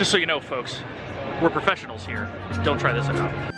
Just so you know, folks, we're professionals here. Don't try this at home.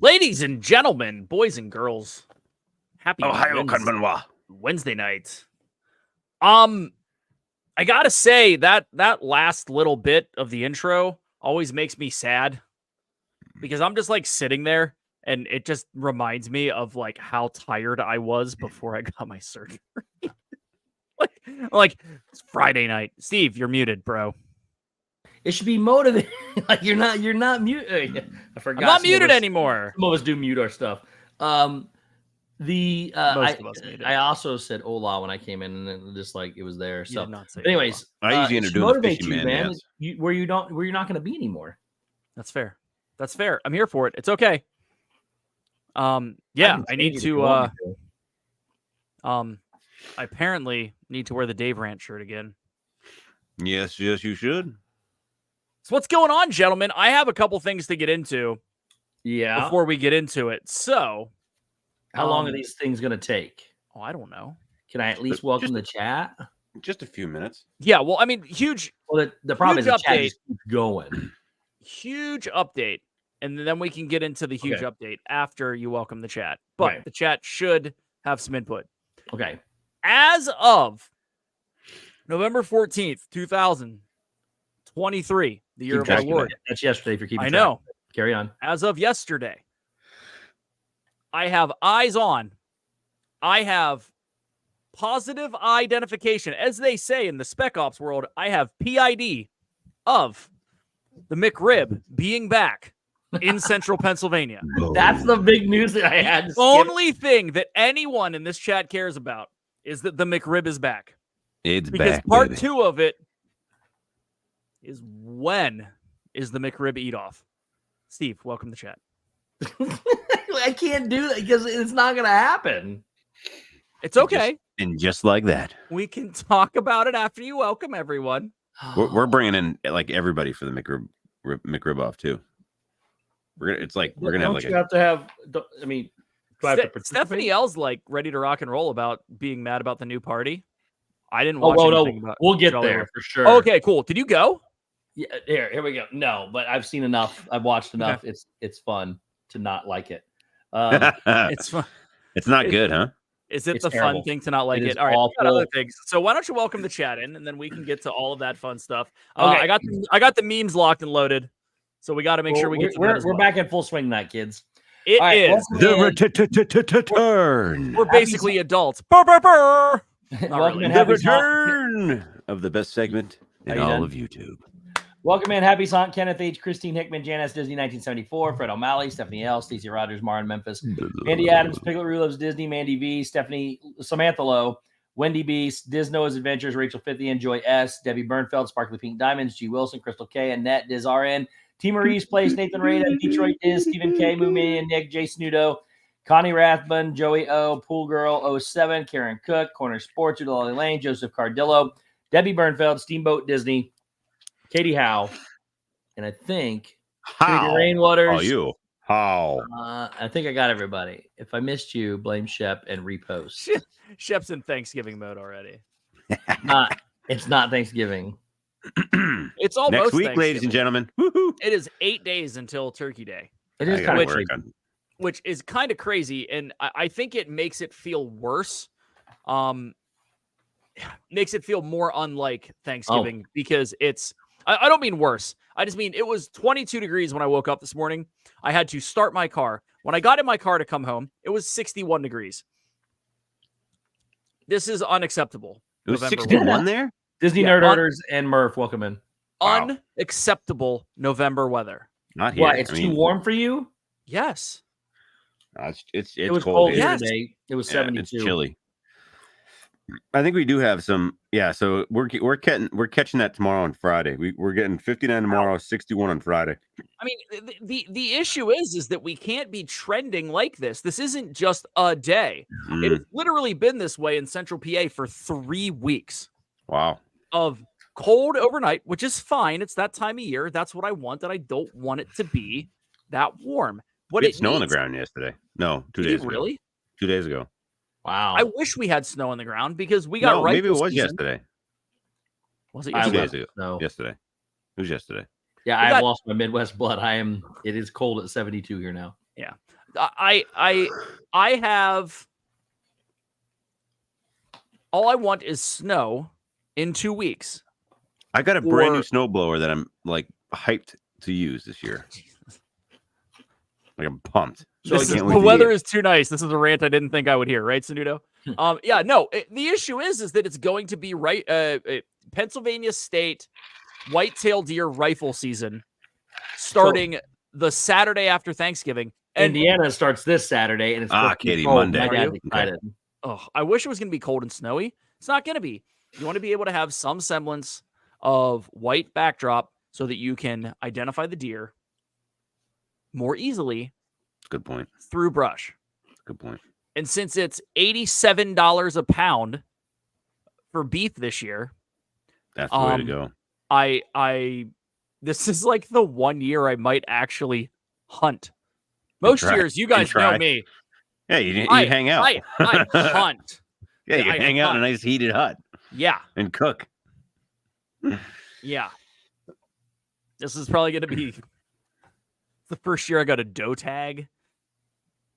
Ladies and gentlemen, boys and girls, happy Wednesday night. I gotta say that last little bit of the intro always makes me sad because I'm just like sitting there and it just reminds me of like how tired I was before I got my surgery. like it's Friday night. Steve, you're muted, bro. It should be motivating. Like you're not muted. I forgot. I'm not muted anymore. Some of us do mute our stuff. Most of us made it. I also said hola when I came in, and then just like it was there. You so, did not say anyways, I usually end up doing motivate the you, fishy man. Yes. Where you're not going to be anymore. That's fair. That's fair. I'm here for it. It's okay. Yeah, I need to. I apparently need to wear the Dave Rant shirt again. Yes, you should. So what's going on, gentlemen? I have a couple things to get into. Yeah. Before we get into it, so how long are these things going to take? Oh, I don't know. Can I at least welcome the chat? Just a few minutes. Yeah. Well, I mean, huge. Well, the problem is the chat update. just keeps going. Huge update, and then we can get into the huge update after you welcome the chat. But the chat should have some input. Okay. As of November 14th, 2023, the year of our Lord. That's yesterday if you're keeping I track. know. Carry on. As of yesterday, I have eyes on. I have positive identification. As they say in the Spec Ops world, I have PID of the McRib being back in central Pennsylvania. That's the big news that I had. The only thing that anyone in this chat cares about is that the McRib is back. It's Because back, part baby. 2 of it is when is the McRib eat off? Steve, welcome to chat. I can't do that because it's not going to happen. It's okay. And just like that, We can talk about it after you welcome everyone. we're bringing in like everybody for the McRib off too. We're gonna have like you have to have. I mean, do I have to participate? Stephanie L's like ready to rock and roll about being mad about the new party. I didn't watch Oh, anything about. we'll get Jolly there Roger. for sure. Okay, cool. Did you go? Yeah, here we go. No, but I've seen enough. I've watched enough. Okay. It's fun to not like it. It's fun. it's not good, huh? Is it It's the terrible. fun thing to not like It it? is All right, we got other awful. things. So why don't you welcome the chat in, and then we can get to all of that fun stuff. Okay. I got the memes locked and loaded, so we got to make sure we get to that as we're well. back in full swing tonight, kids. It All right, is. welcome Turn. We're basically adults. Burr, burr, burr. Welcome really. in, The happy Son- return of the best segment Are in you all done? of YouTube. Welcome in, Happy Sant, Kenneth H, Christine Hickman, Janice Disney 1974, Fred O'Malley, Stephanie L, Stacey Rogers, Mara in Memphis, Andy Adams, Piglet Rue Loves Disney, Mandy V, Stephanie, Samantha Lowe, Wendy B, Disno's Adventures, Rachel Fithian, Joy S, Debbie Bernfeld, Sparkly Pink Diamonds, G Wilson, Crystal K, Annette, Diz RN, T Marie's Place, Nathan Rada, Detroit Diz, Stephen K, Moomie and Nick, Jay Snudo, Connie Rathbun, Joey O, Pool Girl 07, Karen Cook, Corner Sports, Udall Lane, Joseph Cardillo, Debbie Bernfeld, Steamboat Disney, Katie Howe, and I think How? Rainwaters. Oh, you. How? I think I got everybody. If I missed you, blame Shep and repost. Shep's in Thanksgiving mode already. It's not Thanksgiving. It's almost Next week, ladies and Thanksgiving. gentlemen. Woohoo. It is 8 days until Turkey Day, It is I kind gotta of work crazy. on- which is kind of crazy, and I think it makes it feel worse. Makes it feel more unlike Thanksgiving because it's. I don't mean worse. I just mean it was 22 degrees when I woke up this morning. I had to start my car. When I got in my car to come home, it was 61 degrees. This is unacceptable. It was November 61 there? Disney Yeah, Nerd Herders and Murph, welcome in. Wow. Unacceptable November weather. Not here. Why? It's I mean, too warm for you? Yes. It's It was cold cold here. here Yes. today. It was Yeah, 72. it's chilly. I think we do have some. Yeah, so we're catching that tomorrow on Friday. We're getting 59 tomorrow, 61 on Friday. I mean, the issue is that we can't be trending like this. This isn't just a day. It has literally been this way in Central PA for 3 weeks Wow. of cold overnight, which is fine. It's that time of year. That's what I want. And I don't want it to be that warm. What We had it snow on the needs- ground yesterday. No, 2 Did you days ago. really? 2 days ago. Wow. I wish we had snow on the ground because we got No, maybe it was yesterday. Was it I 2 yesterday? days ago. No. Yesterday. It was yesterday. Yeah, We I got- have lost my Midwest blood. It is cold at 72 here now. I have all I want is snow in 2 weeks. I got a brand new Or- snowblower that I'm like hyped to use this year. Like I'm pumped. So This is, can't wait the to weather eat. is too nice. This is a rant I didn't think I would hear, right, Sanudo? Yeah, no. The issue is that it's going to be Pennsylvania State whitetail deer rifle season starting the Saturday after Thanksgiving. And Indiana starts this Saturday, and it's supposed to be Katie, cold. Monday. My Are dad's you? excited. I wish it was going to be cold and snowy. It's not going to be. You want to be able to have some semblance of white backdrop so that you can identify the deer more easily Good point. through brush. Good point. And since it's $87 a pound for beef this year, That's the way to go. I this is like the 1 year I might actually hunt. Most try. years, you guys know try. me. Yeah, you I- hang out. I hunt. Yeah, you I hang out in a hunt. nice heated hut Yeah, and cook. yeah. This is probably going to be the first year I got a doe tag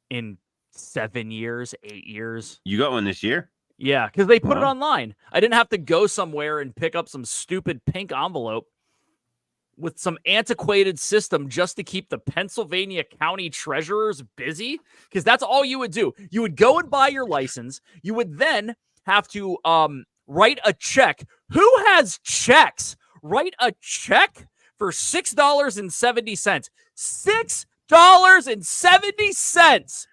in 7 years, 8 years. You got one this year? Yeah, because they put it Wow. online. I didn't have to go somewhere and pick up some stupid pink envelope with some antiquated system just to keep the Pennsylvania county treasurers busy. Because that's all you would do. You would go and buy your license. You would then have to write a check. Who has checks? Write a check for $6.70. $6.70,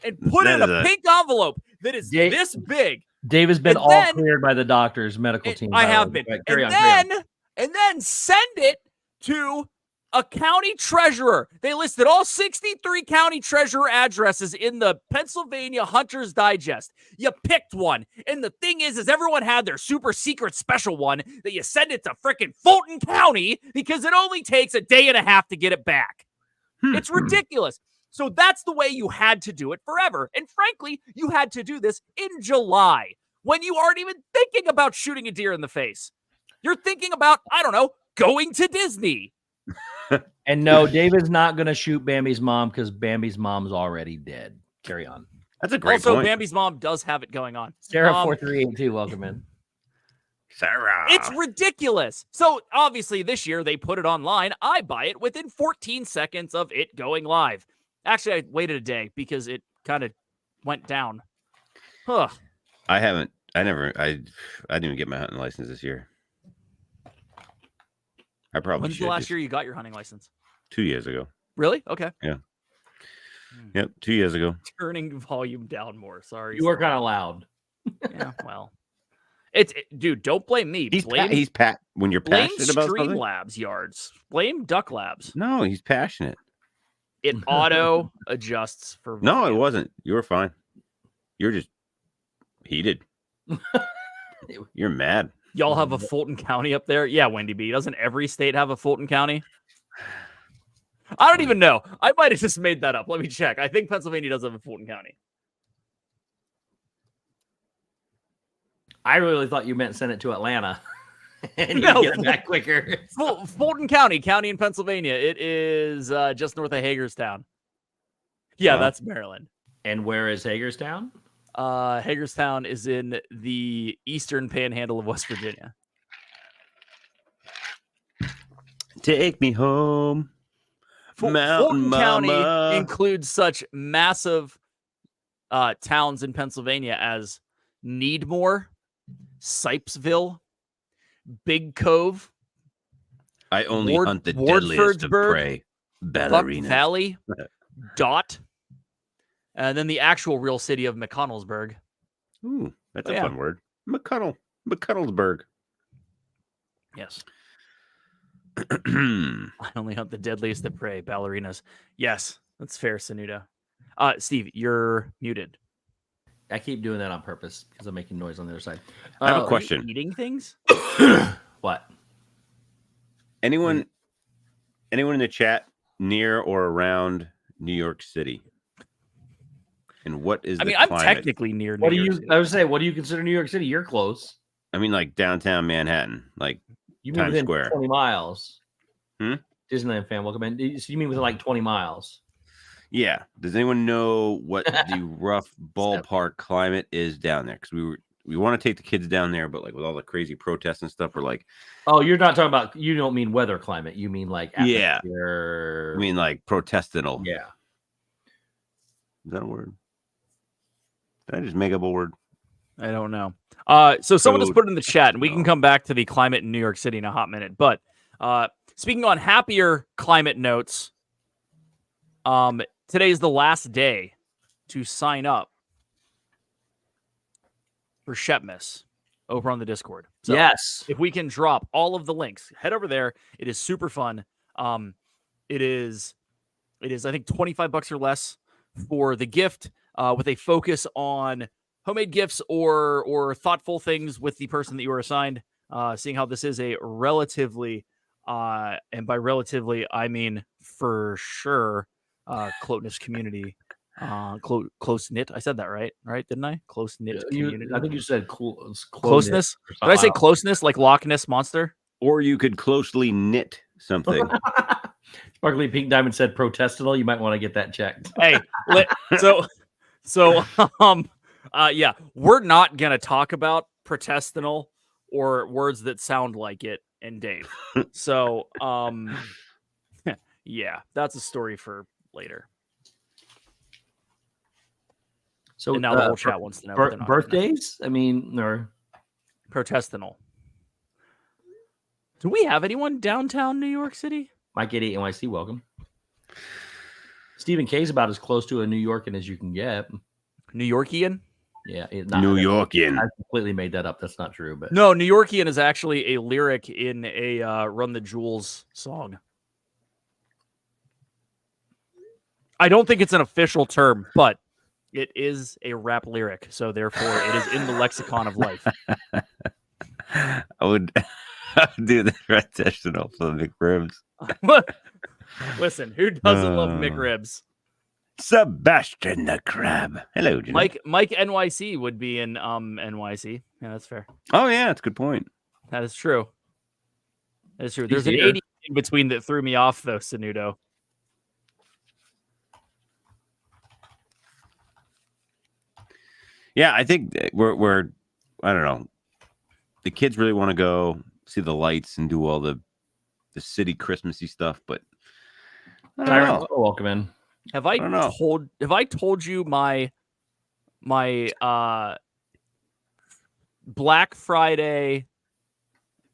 and put it in a pink envelope that is this big. Dave has been all cleared by the doctor's medical team. I have been. And then send it to a county treasurer. They listed all 63 county treasurer addresses in the Pennsylvania Hunter's Digest. You picked one. And the thing is everyone had their super secret special one that you send it to frickin' Fulton County because it only takes a day and a half to get it back. It's ridiculous. So that's the way you had to do it forever. And frankly, you had to do this in July when you aren't even thinking about shooting a deer in the face. You're thinking about, I don't know, going to Disney. And no, Dave is not going to shoot Bambi's mom because Bambi's mom's already dead. Carry on. That's a great point. Also, Bambi's mom does have it going on. Sarah 4382, welcome in. Sarah. It's ridiculous. So obviously this year they put it online. I buy it within 14 seconds of it going live. Actually, I waited a day because it kind of went down. Huh. I didn't even get my hunting license this year. I probably When's the last year you got your hunting license? 2 years ago. Really? Okay. Yeah. Yep, 2 years ago. Turning volume down more. Sorry. You were kind of loud. Yeah, well. Dude, don't blame me. He's when you're passionate about something. Blame Streamlabs yards. Blame Duck Labs. No, he's passionate. It auto adjusts for volume. No, it wasn't. You were fine. You're just heated. You're mad. Y'all have a Fulton County up there? Yeah, Wendy B. Doesn't every state have a Fulton County? I don't even know. I might have just made that up. Let me check. I think Pennsylvania does have a Fulton County. I really thought you meant send it to Atlanta. And no, get it back quicker. Fulton County in Pennsylvania. It is just north of Hagerstown. Yeah, that's Maryland. And where is Hagerstown? Hagerstown is in the eastern panhandle of West Virginia. Take me home. Fulton County includes such massive towns in Pennsylvania as Needmore, Sipesville, Big Cove. I only hunt the deadliest of prey. Buck Valley, Dot, and then the actual real city of McConnellsburg. Ooh, that's a fun word. McConnellsburg. Yes. I only hunt the deadliest of prey, ballerinas. Yes, that's fair, Sanuda. Steve, you're muted. I keep doing that on purpose because I'm making noise on the other side. I have a question. Are you eating things? What? Anyone in the chat near or around New York City? And what is I'm technically near New York City. I would say, what do you consider New York City? You're close. I mean, like downtown Manhattan, like you mean Times Square. 20 miles. Disneyland fan, welcome in. So you mean within like 20 miles? Yeah. Does anyone know what the rough ballpark climate is down there? Because we want to take the kids down there, but like with all the crazy protests and stuff, we're like, oh, you're not talking about. You don't mean weather climate. You mean like atmosphere. I mean like protestinal. Yeah. Is that a word? Did I just make up a word? I don't know. So someone just put it in the chat, and we can come back to the climate in New York City in a hot minute. But speaking on happier climate notes, today is the last day to sign up for Shepmas over on the Discord. So yes. If we can drop all of the links, head over there. It is super fun. It is I think $25 or less for the gift, with a focus on homemade gifts or thoughtful things with the person that you are assigned. Seeing how this is a relatively, and by relatively I mean for sure, close community, close knit. I said that right, didn't I? Close knit community. I think you said closeness. Did I say closeness like Loch Ness Monster? Or you could closely knit something. Sparkly Pink Diamond said protestinal. You might want to get that checked. Hey, yeah, we're not gonna talk about protestinal or words that sound like it in Dave. So, yeah, that's a story for later. So and now the whole chat wants to know birthdays. I mean, or protestinal. Do we have anyone downtown New York City? Mike 88 NYC, welcome. Stephen K's about as close to a New Yorkan as you can get. New Yorkian? Yeah, New Yorkian. I completely made that up. That's not true, but No, New Yorkian is actually a lyric in a Run the Jewels song. I don't think it's an official term, but it is a rap lyric, so therefore it is in the lexicon of life. I would do the rendition of the McRibs. Listen, who doesn't love McRibs? Sebastian the Crab. Hello, Jimmy. Mike NYC would be in NYC. Yeah, that's fair. Oh yeah, that's a good point. That is true. That is true. There's an 80 in between that threw me off, though, Sanudo. Yeah, I think we're I don't know. The kids really want to go see the lights and do all the city Christmassy stuff, but I don't know. Welcome in. Have I told you my Black Friday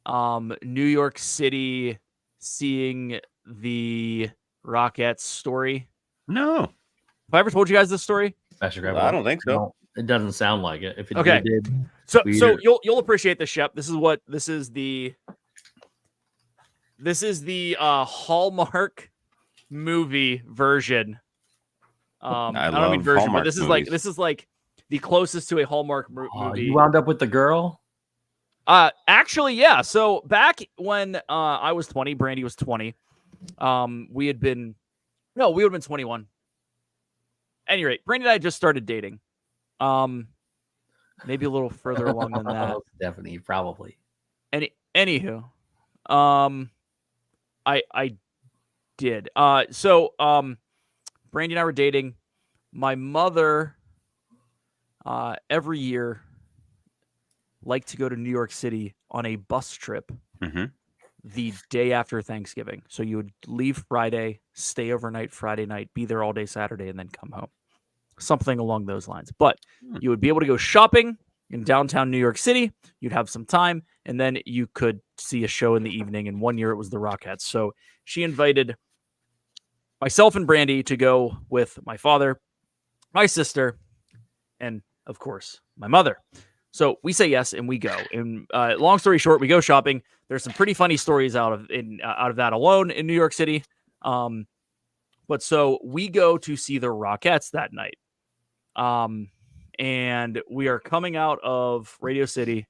New York City seeing the Rockettes story? No. Have I ever told you guys this story? I don't think so. No, it doesn't sound like it. If it Okay. did, So weird. you'll appreciate this, Shep. This is the Hallmark movie version. I don't mean version, Hallmark but movies. this is like the closest to a Hallmark movie. You wound up with the girl? Actually, yeah. So back when I was 20, Brandy was 20. We would have been 21. At any rate, Brandy and I just started dating. Maybe a little further along than that. Definitely, probably. Anywho, I did. So Brandy and I were dating. My mother, every year, liked to go to New York City on a bus trip the day after Thanksgiving. So you would leave Friday, stay overnight Friday night, be there all day Saturday, and then come home. Something along those lines. But you would be able to go shopping in downtown New York City. You'd have some time, and then you could see a show in the evening. And one year it was the Rockettes. So she invited myself and Brandy to go with my father, my sister, and of course my mother. So we say yes, and we go. And long story short, we go shopping. There's some pretty funny stories out of that alone in New York City. But so we go to see the Rockettes that night. And we are coming out of Radio City,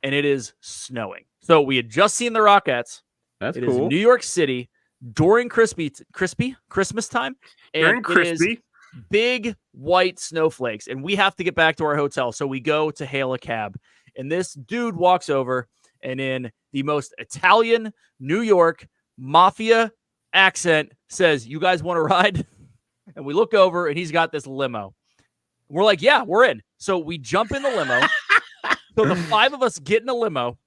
and it is snowing. So we had just seen the Rockettes. That's It cool. is New York City during Christmas time. And During it crispy. is big white snowflakes, and we have to get back to our hotel. So we go to hail a cab, and this dude walks over, and in the most Italian New York mafia accent says, "You guys want to ride?" And we look over, and he's got this limo. We're like, "Yeah, we're in." So we jump in the limo. So the five of us get in a limo.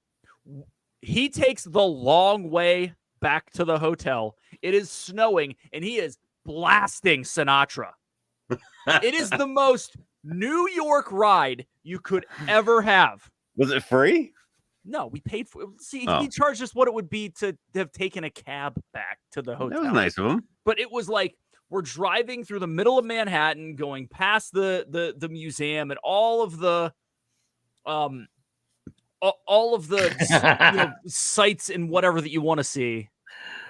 He takes the long way back to the hotel. It is snowing, and he is blasting Sinatra. It is the most New York ride you could ever have. Was it free? No, we paid for it. See, Oh. he charged us what it would be to have taken a cab back to the hotel. That was nice of him. But it was like we're driving through the middle of Manhattan, going past the museum and all of the sights and whatever that you want to see.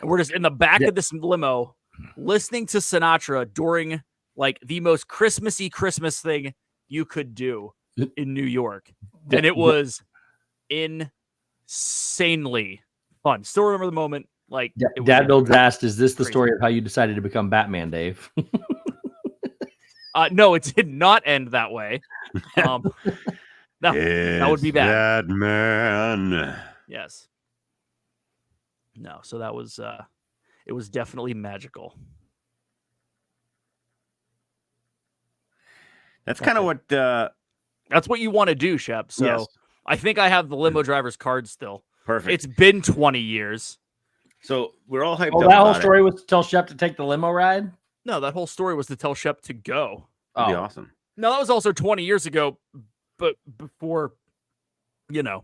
And we're just in the back of this limo listening to Sinatra during like the most Christmassy Christmas thing you could do in New York. And it was insanely fun. Still remember the moment. Like Dad Builds asked, "Is this the crazy. story of how you decided to become Batman, Dave?" No, it did not end that way. No, that would be bad. Batman. Yes. No, so that was it was definitely magical. That's kind of what. That's what you want to do, Shep. So Yes. I think I have the limo driver's card still. Perfect. It's been 20 years. So we're all hyped Oh, up. that whole about story was to tell Shep to take the limo ride. No, that whole story was to tell Shep to go. It'd be awesome. No, that was also 20 years ago, but before, now.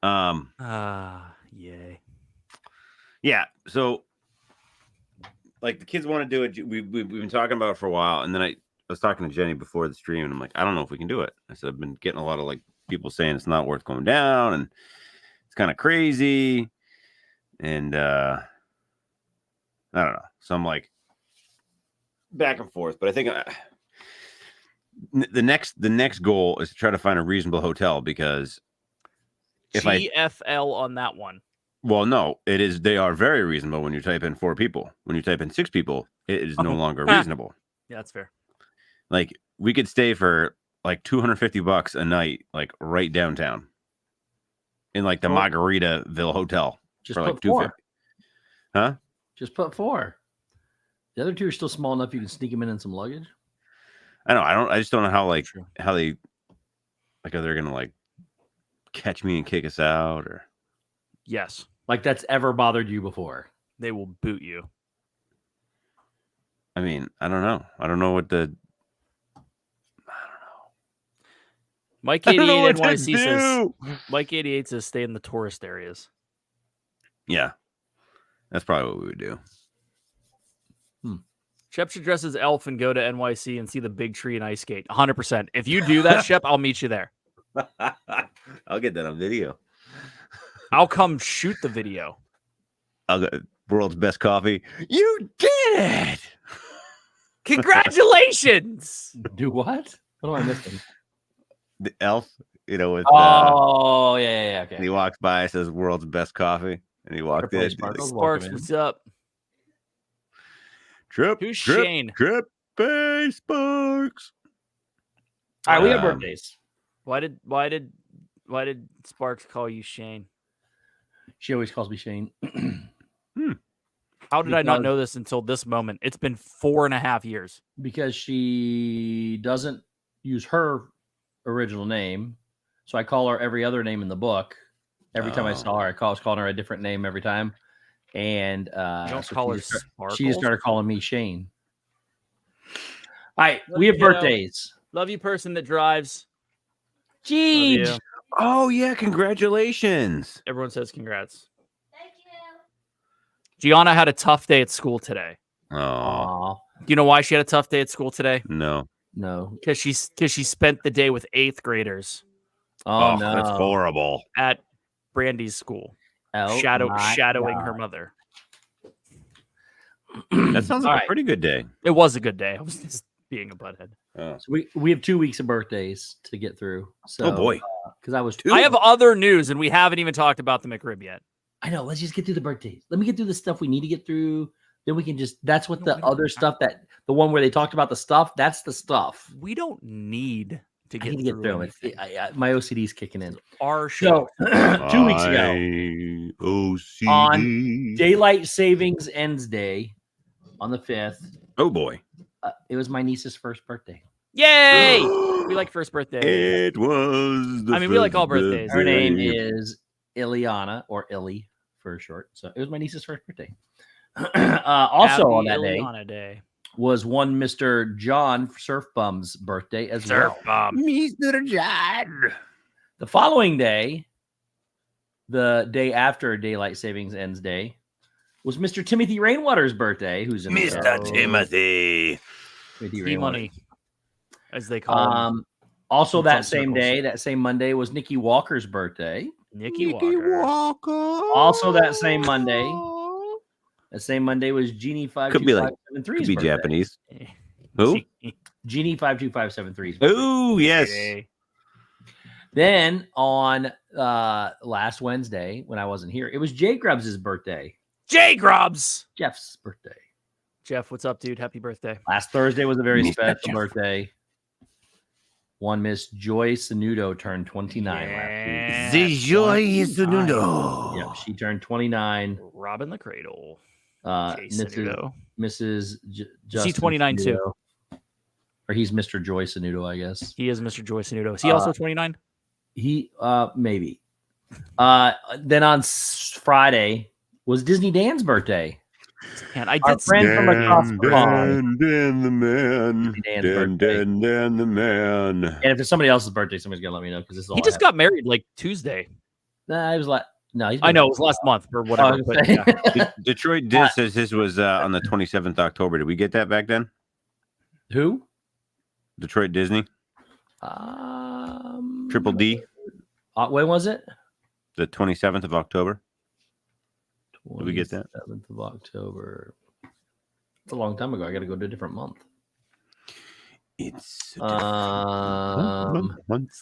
Yay. Yeah. So, like, the kids want to do it. We've been talking about it for a while, and then I was talking to Jenny before the stream, and I'm like, I don't know if we can do it. I said I've been getting a lot of like people saying it's not worth going down, and it's kind of crazy, and I don't know. So I'm like back and forth, but I think the next goal is to try to find a reasonable hotel, because if GFL on that one. Well, no, it is. They are very reasonable when you type in 4 people. When you type in 6 people, it is no longer reasonable. Yeah, that's fair. Like, we could stay for like $250 a night, like right downtown, in like the Margaritaville Hotel Just for put like 4. $250. Huh? Just put 4. The other 2 are still small enough you can sneak them in some luggage. I know. I just don't know how they like, are they gonna like catch me and kick us out, or Yes. Like that's ever bothered you before? They will boot you. I mean, I don't know. I don't know. Mike 88 NYC says Mike 88 says stay in the tourist areas. Yeah, that's probably what we would do. Shep should dress as Elf and go to NYC and see the big tree and ice skate. 100%. If you do that, Shep, I'll meet you there. I'll get that on video. I'll come shoot the video. I'll go, world's best coffee. You did it! Congratulations! Do what? What am I missing? The Elf, with yeah, okay. And he walks by, says "World's best coffee," and he walked in. Sparks, what's up? Who's Shane? Hey, Sparks. All right, we have birthdays. Why did Sparks call you Shane? She always calls me Shane. How did I not know this until this moment? It's been 4.5 years. Because she doesn't use her original name, so I call her every other name in the book. Every time I saw her, I was calling her a different name every time. And you don't call her Sparkles? She just started calling me Shane. All right, we have birthdays. Love you, person that drives. Jeez. Oh yeah, congratulations. Everyone says congrats. Thank you. Gianna had a tough day at school today. Oh. Do you know why she had a tough day at school today? No. Because she spent the day with 8th graders. Oh no, that's horrible. At Brandy's school. Shadowing her mother. That sounds like a pretty good day. It was a good day. I was just being a butthead. Oh. So we have 2 weeks of birthdays to get through. So, oh boy, because I was 2. I have other news, and we haven't even talked about the McRib yet. I know. Let's just get through the birthdays. Let me get through the stuff we need to get through. Then we can just. That's what the other stuff that the one where they talked about the stuff. That's the stuff we don't need to get through. My OCD's kicking in. Our show. So 2 weeks ago, OCD. on Daylight Savings Ends Day, on the 5th. Oh boy, it was my niece's first birthday. Yay! We like first birthday. It was. We like all birthdays. Her name is Ileana, or Illy for short. So it was my niece's first birthday. Also on that day was one Mr. John Surfbum's birthday as well. Mr. John. The following day, the day after Daylight Savings Ends Day, was Mr. Timothy Rainwater's birthday. Who's in Mr. Timothy? Money, as they call him. Also that same day, that same Monday, was Nikki Walker's birthday. Nikki Walker. Also that same Monday. That same Monday was Jeannie 52573's Could be birthday. Japanese. Who? Jeannie 52573's. Oh, yes. Then on last Wednesday, when I wasn't here, it was Jay Grubbs' birthday. Jay Grubbs! Jeff's birthday. Jeff, what's up, dude? Happy birthday. Last Thursday was a very special birthday. One Miss Joy Sanudo turned 29 last week. The Joy Sanudo. Yeah, she turned 29. Robin the Cradle. Mrs. She's 29 Sanudo. too. Or he's Mr. Joy Sanudo, I guess. He is Mr. Joy Sanudo. Is he also 29? He maybe. Then on Friday was Disney Dan's birthday. And I Our did friend from across the pond. Dan the man. Dan the man. And if it's somebody else's birthday, somebody's gonna let me know because this is all he just got married like Tuesday. Nah, it was like no. I know it was last month or whatever. was But saying. yeah. Detroit Diz says this was on the 27th October. Did we get that back then? Who? Detroit Disney? Triple D? When was it? The 27th of October. Did we get that? 7th of October. It's a long time ago. I got to go to a different month. It's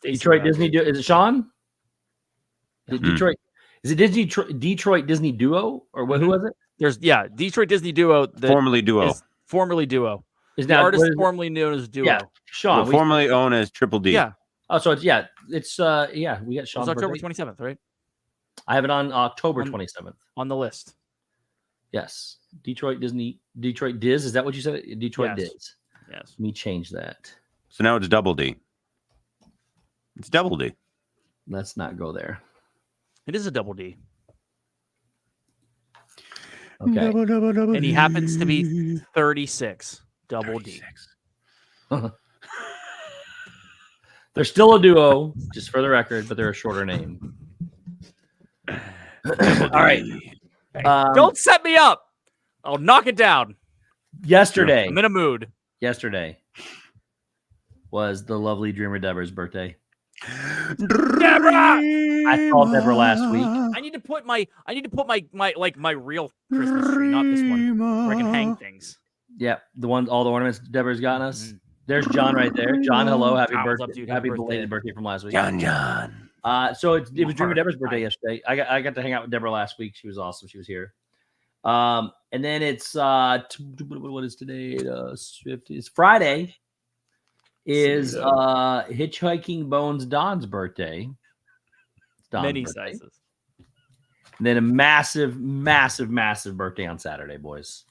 Detroit Disney. Is it Sean? Is it Detroit? Is it Detroit Disney Duo or what? Who was it? There's Detroit Disney Duo. Formerly Duo. Formerly Duo. Is The now artist what is it? formerly known as Duo. Yeah, Sean. Well, formerly owned as Triple D. Yeah. Oh, so it's we got Sean's It's October birthday. 27th, right? I have it on October 27th. On the list. Yes, Detroit Diz. Is that what you said? Detroit Yes. Diz. Yes. Let me change that. So now it's Double D. It's Double D. Let's not go there. It is a double D. Okay. And he happens to be 36. Double D. They're still a duo, just for the record, but they're a shorter name. All right. Don't set me up. I'll knock it down. Yesterday I'm in a mood. was the lovely Dreamer Deborah's birthday. Deborah! I saw Deborah last week. I need to put my real Christmas tree, not this one, where I can hang things. Yeah, all the ornaments Deborah's gotten us. There's John right there. John, hello, happy What's birthday, up, dude? happy Happy belated birthday from last week. John. So it was Dreamer Deborah's birthday yesterday. I got to hang out with Deborah last week. She was awesome. She was here. And then it's what is today? It's Friday. Is Hitchhiking Bones Don's birthday. It's Don's Many birthday. sizes. And then a massive birthday on Saturday, boys.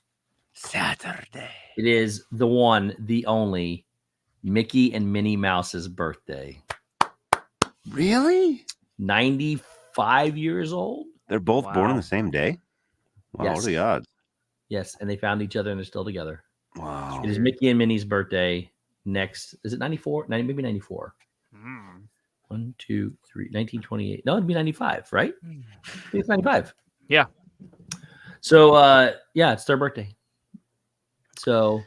Saturday. It is the one, the only Mickey and Minnie Mouse's birthday. Really? 95 years old. They're both born Wow. on the same day? Wow, Yes. what are the odds? Yes, and they found each other and they're still together. Wow. It is Mickey and Minnie's birthday next. Is it 94? Maybe 94. 1, 2, 3, 1928. No, it'd be 95, right? I think it's 95. Yeah. So, it's their birthday. So,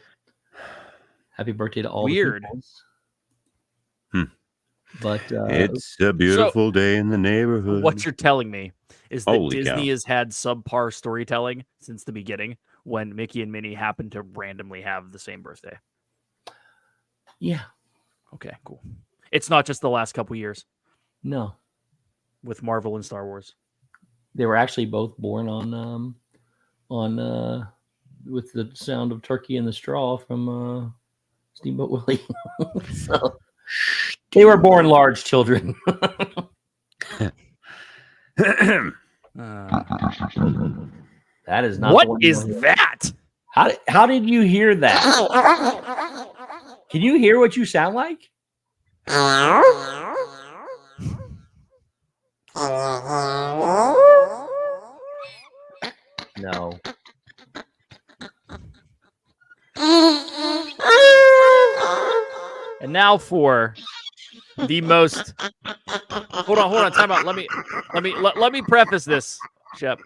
happy birthday to all Weird. the peoples. Hmm. But It's a beautiful day in the neighborhood. What you're telling me is that Holy Disney cow. has had subpar storytelling since the beginning when Mickey and Minnie happen to randomly have the same birthday. yeah, Okay, cool. It's not just the last couple years no, with Marvel and Star Wars. they were actually both born on with the sound of turkey in the straw from Steamboat Willie. So they were born large children. Uh, That is not. what the one is you- that? How did you hear that? Can you hear what you sound like? No. And now for the most. Hold on, time out. Let me preface this, Shep.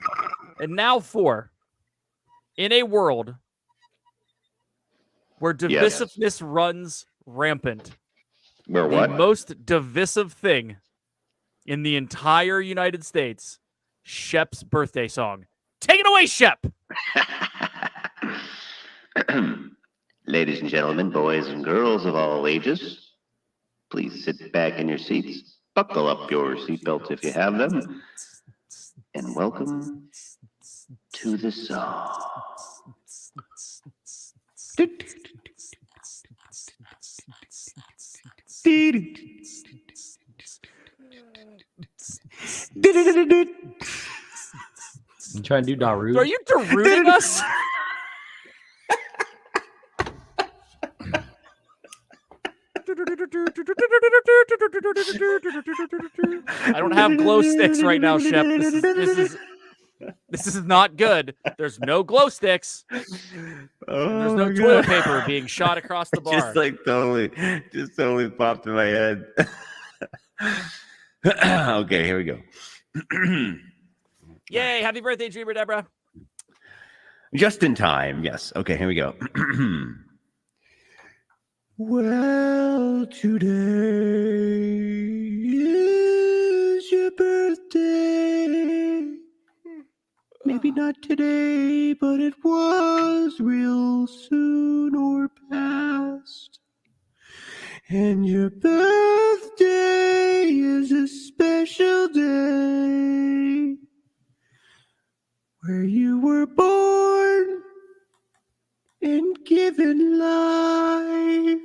And now for, in a world where divisiveness runs rampant, Where the what? most divisive thing in the entire United States, Shep's birthday song. Take it away, Shep. Ladies and gentlemen, boys and girls of all ages, please sit back in your seats, buckle up your seatbelts if you have them, and welcome to the song. You trying to do Daru? Are you derooting us? I don't have glow sticks right now, Shep. This is not good. There's no glow sticks. There's no toilet paper being shot across the bar. Just totally popped in my head. Okay, here we go. Yay! Happy birthday, Dreamer Deborah. Just in time. Yes. Okay, here we go. Well, today is your birthday. Maybe not today, but it was real soon or past. And your birthday is a special day where you were born and given life.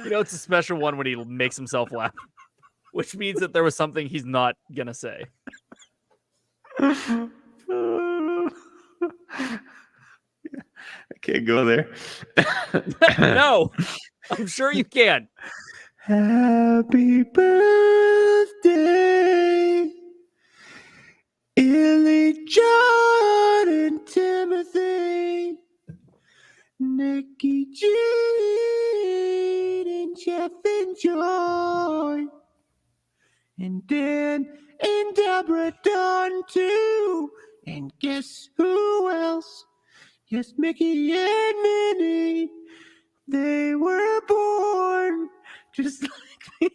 You know, it's a special one when he makes himself laugh, which means that there was something he's not gonna say. I can't go there. No, I'm sure you can. Happy birthday, Illy, John, and Timothy, Nikki, Jean, and Jeff, and Joy, and Dan, and Deborah, Dawn, too. And guess who else? Yes, Mickey and Minnie. They were born just like me.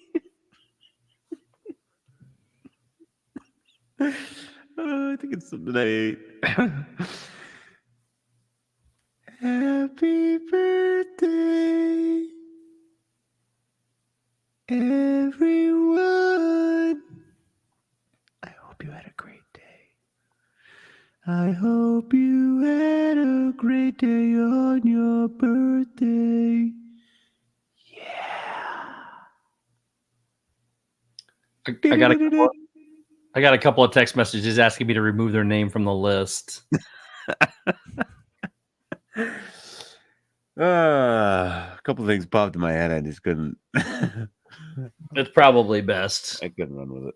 I think it's something I ate. Happy birthday, everyone. I hope you had a great day. I hope you had a great day on your birthday. I got a couple of text messages asking me to remove their name from the list. A couple of things popped in my head. I just couldn't. It's probably best. I couldn't run with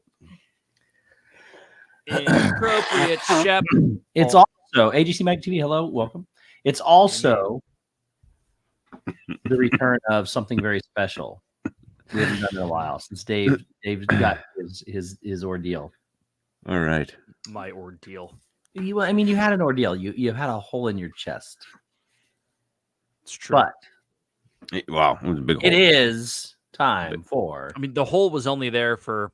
it. Inappropriate, Shep. It's also AGC Mag TV. Hello, welcome. It's also the return of something very special. We haven't done it in a while since Dave got his ordeal. All right. My ordeal. You had an ordeal. You had a hole in your chest. It's true. But Wow, it was a big hole. it is time for. I mean, the hole was only there for.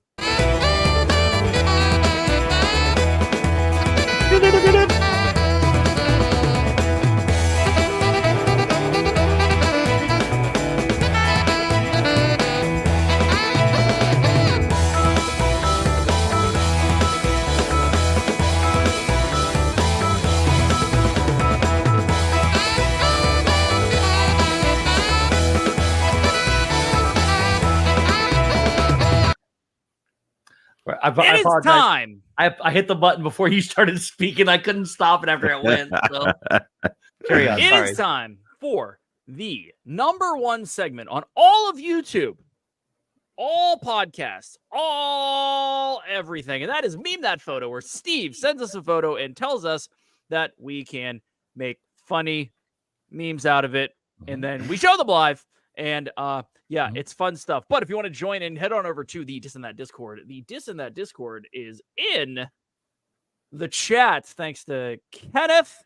It is time. I hit the button before you started speaking. I couldn't stop it after it went. So. Carry on. It Sorry. is time for the #1 segment on all of YouTube, all podcasts, all everything. And that is Meme That Photo, where Steve sends us a photo and tells us that we can make funny memes out of it. And then we show them live. And yeah, it's fun stuff. But if you want to join in, head on over to the Dis in That Discord. The Dis in That Discord is in the chat, thanks to Kenneth.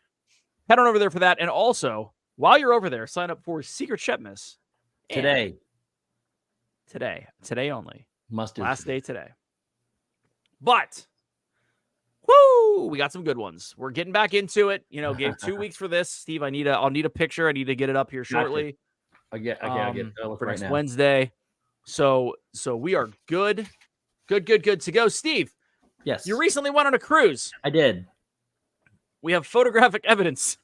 Head on over there for that. And also, while you're over there, sign up for Secret Shepmas. Today only. Must do. Last day today. But, whoo, we got some good ones. We're getting back into it. You know, gave 2 weeks for this. Steve, I'll need a picture. I need to get it up here shortly. I'll get for right next now. Wednesday. So we are good to go. Steve, Yes, you recently went on a cruise. I did. We have photographic evidence.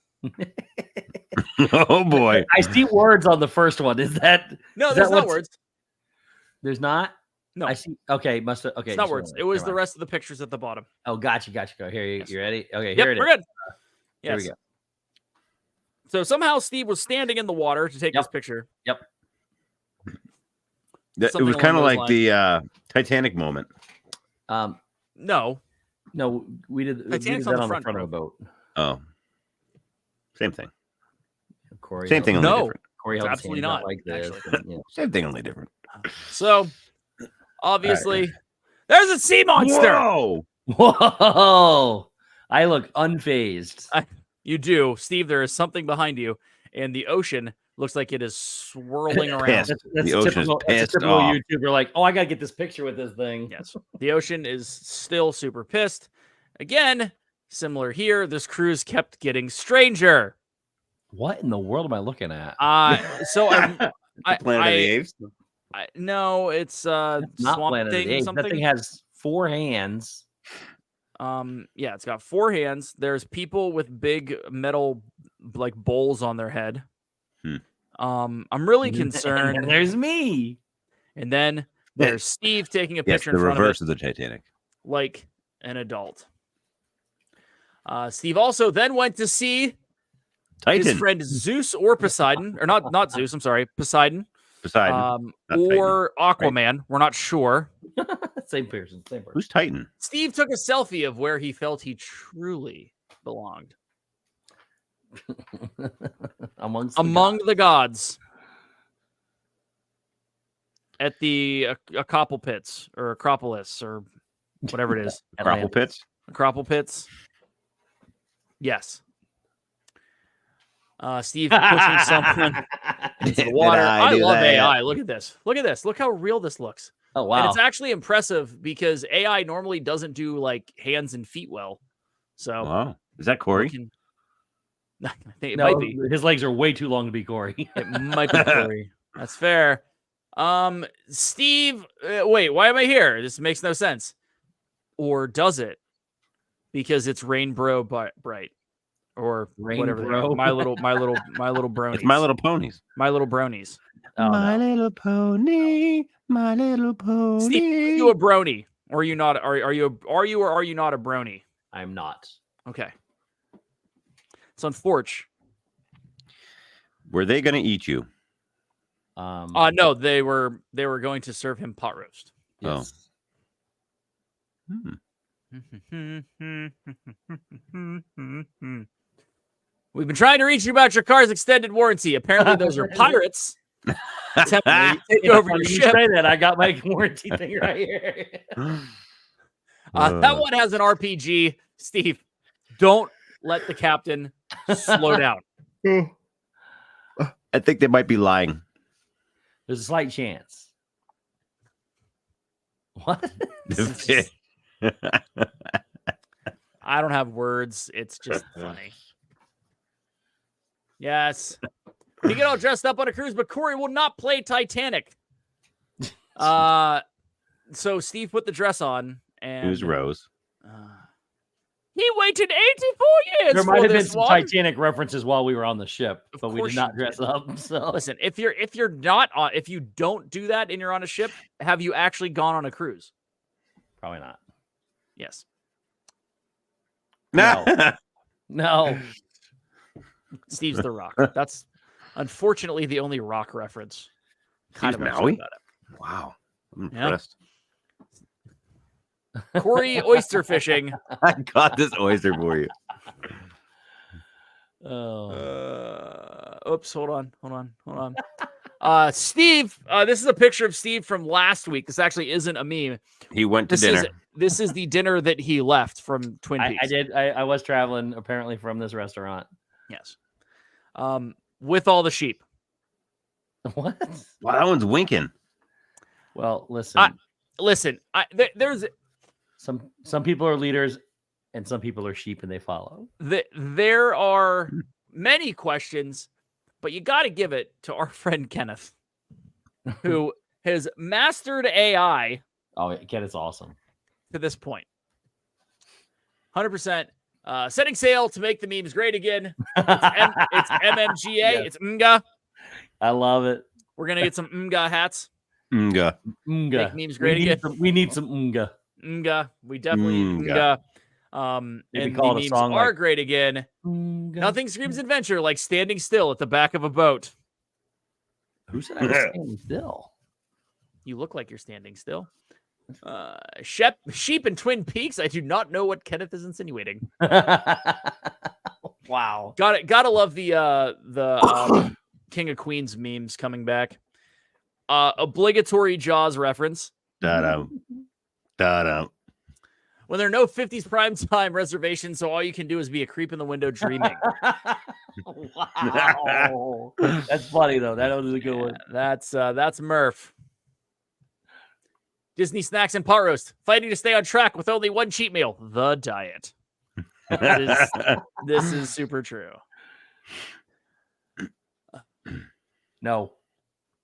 Oh boy. I see words on the first one. Is that No, is there's that not what's- words. There's not. No, I see. Okay, must have. Okay, it's not just words. one It was Never the mind. rest of the pictures at the bottom. Oh, gotcha. Go here. Yes. You ready? Okay, Yep, here it is. we're good. Here we Yes. go. So somehow Steve was standing in the water to take Yep. this picture. It Something was along kind of those like the Titanic moment. No, No, we did Titanic's that on the on the front, front of bro. a boat. Oh, same thing. Corey, Same thing. Only No. different. Corey It's held his absolutely hands out not, like this. actually. and, you know. Same thing, only different. So, obviously, there's a sea monster. Whoa! Whoa! I look unfazed. You do, Steve. There is something behind you, and the ocean looks like it is swirling around. Pissed. That's The a ocean is typical, that's a pissed typical off. YouTuber. Like, oh, I gotta get this picture with this thing. Yes, the ocean is still super pissed. Again, similar here. This cruise kept getting stranger. What in the world am I looking at? So Planet of the Apes. no, it's Not Swamp Planet of the Thing Apes. something. That thing has 4 hands. Yeah, it's got 4 hands. There's people with big metal like bowls on their head. I'm really concerned. And there's me. And then there's Steve taking a Yes, picture the in front reverse of of the Titanic. like an adult. Steve also then went to see his Titan. friend Zeus or Poseidon, or not Zeus. I'm sorry, Poseidon. Poseidon. Not Or Aquaman. We're not sure. Same person. Same person. Who's Titan? Steve took a selfie of where he felt he truly belonged. Among the gods. At the Acropole Pits or Acropolis or whatever it is. Grapple pits. Acropole Pits. Yes. Steve pushing someone into the water. I love AI. Look at this. Look at this. Look how real this looks. Oh, wow. And it's actually impressive because AI normally doesn't do like hands and feet well. So, Wow. Is that Corey? I think it might be. His legs are way too long to be Corey. It might be Corey. That's fair. Steve, wait, why am I here? This makes no sense. Or does it? Because it's Rainbow Bright. Or whatever they are. My little bronies. It's My Little Ponies. My Little bronies. Oh, My Little Pony. My Little Pony. Steve, are you a brony? Or are you not? Are you or are you not a brony? I'm not. Okay. It's unfortunate. Were they going to eat you? No, they were going to serve him pot roast. Yes. We've been trying to reach you about your car's extended warranty. Apparently, those are pirates. Attempting to take over your ship. Say that. I got my warranty thing right here. That one has an RPG. Steve, don't let the captain slow down. I think they might be lying. There's a slight chance. What? I don't have words. It's just funny. Yes. We get all dressed up on a cruise, but Corey will not play Titanic. So Steve put the dress on, and Who's Rose? He waited 84 years. There might for have been this some one. Titanic references while we were on the ship, but we course did not you dress did. up. So Listen, if you're not on, if you don't do that and you're on a ship, have you actually gone on a cruise? probably not. Yes. No. No. Steve's the Rock. That's unfortunately the only Rock reference. Kind Steve's of upset Maui? about it. Wow. I'm Yeah. impressed. Corey oyster fishing. I got this oyster for you. Oops, hold on. Steve, this is a picture of Steve from last week. This actually isn't a meme. He went to dinner. This is the dinner that he left from Twin Peaks. I was traveling apparently from this restaurant. Yes. With all the sheep. What? Wow, that one's winking. Well, listen. There's some people are leaders and some people are sheep and they follow. There are many questions, but you got to give it to our friend Kenneth, who has mastered AI. Oh, Kenneth's awesome. To this point. 100%. Setting sail to make the memes great again. It's MMGA. Yes. It's MGA. I love it. We're going to get some MGA hats. Mga. Make memes great again. We need some MGA. MGA. We definitely need MGA. And the memes are great again. MGA. Nothing screams adventure like standing still at the back of a boat. Who said I was standing still? You look like you're standing still. Sheep and Twin Peaks. I do not know what Kenneth is insinuating. Wow. Gotta love the King of Queens memes coming back. Obligatory Jaws reference. Da-da. When there are no 50s primetime reservations, so all you can do is be a creep in the window dreaming. Wow. That's funny, though. That was a good one. That's Murph. Disney snacks and pot roast. Fighting to stay on track with only one cheat meal. The diet. This is super true. No.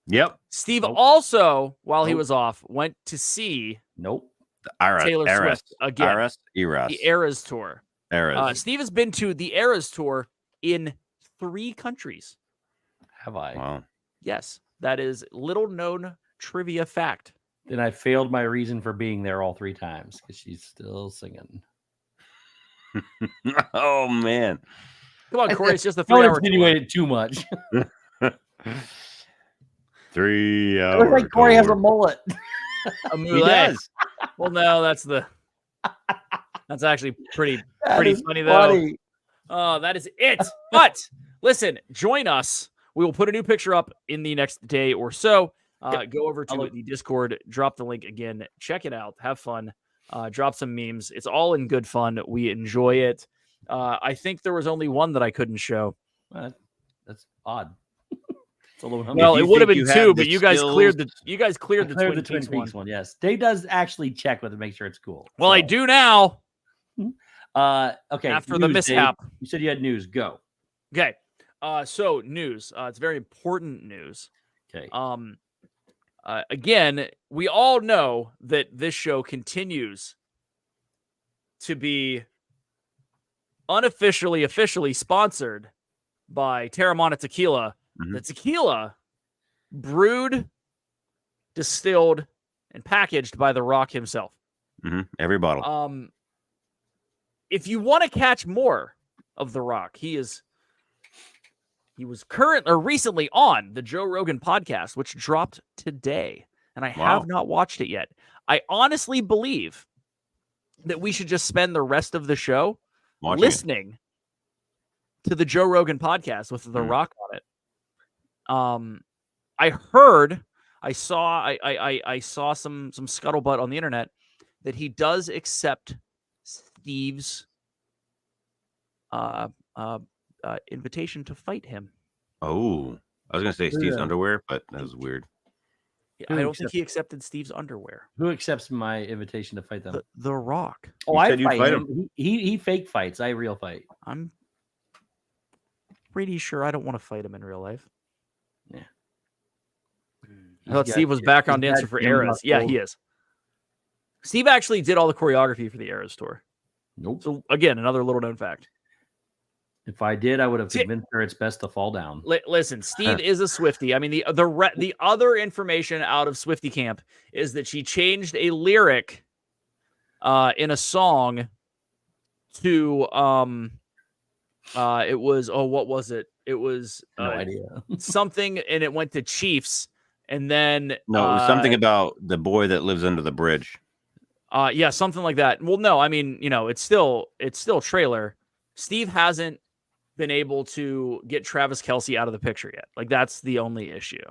Yep. Steve Nope. also, while he Nope. was off, went to see Nope. Taylor Swift again. The Eras Tour. Steve has been to the Eras Tour in 3 countries. Have I? Wow. Yes, that is little known trivia fact. Then I failed my reason for being there all 3 times because she's still singing. Oh man. Come on, Corey. It's just a Don't 3-hour tour. insinuate it too much. 3 It hours. looks like Corey has a mullet. A He mullet. does. Well, no, that's actually pretty That is funny though. funny. Oh, that is it. But listen, join us. We will put a new picture up in the next day or so. Go over to the Discord, drop the link again, check it out, have fun, drop some memes. It's all in good fun. We enjoy it. I think there was only one that I couldn't show. That's odd. It's a little Well, it would have been 2, but you guys cleared the Twin Peaks Peaks one. Yes, Dave does actually check with it to make sure it's cool. Well, I do now. Okay. After the news, mishap. Dave. You said you had news. Go. Okay. So news. It's very important news. Okay. Again, we all know that this show continues to be officially sponsored by Terramana Tequila. Mhm. The tequila brewed, distilled, and packaged by The Rock himself. Every bottle. If you want to catch more of The Rock, he was recently on the Joe Rogan podcast, which dropped today, and I have not watched it yet. I honestly believe that we should just spend the rest of the show listening to the Joe Rogan podcast with The Rock on it. I saw some scuttlebutt on the internet that he does accept Steve's invitation to fight him. Oh, I was gonna say Steve's underwear, but that was weird. I don't think he accepted Steve's underwear. Who accepts my invitation to fight them? The Rock. Oh, You I said you'd fight fight him. He fake fights. I real fight. I'm pretty sure I don't want to fight him in real life. Yeah. I thought Steve was background dancer for Eras. Yeah, he is. Steve actually did all the choreography for the Eras tour. Nope. So again, another little known fact. If I did, I would have convinced her it's best to fall down. Listen, Steve is a Swiftie. I mean, the other information out of Swiftie camp is that she changed a lyric in a song to it was what was it? It was No idea. something, and it went to Chiefs, and then No, it was something about the boy that lives under the bridge. Yeah, something like that. Well, no, I mean, it's still trailer. Steve hasn't been able to get Travis Kelce out of the picture yet. Like, that's the only issue.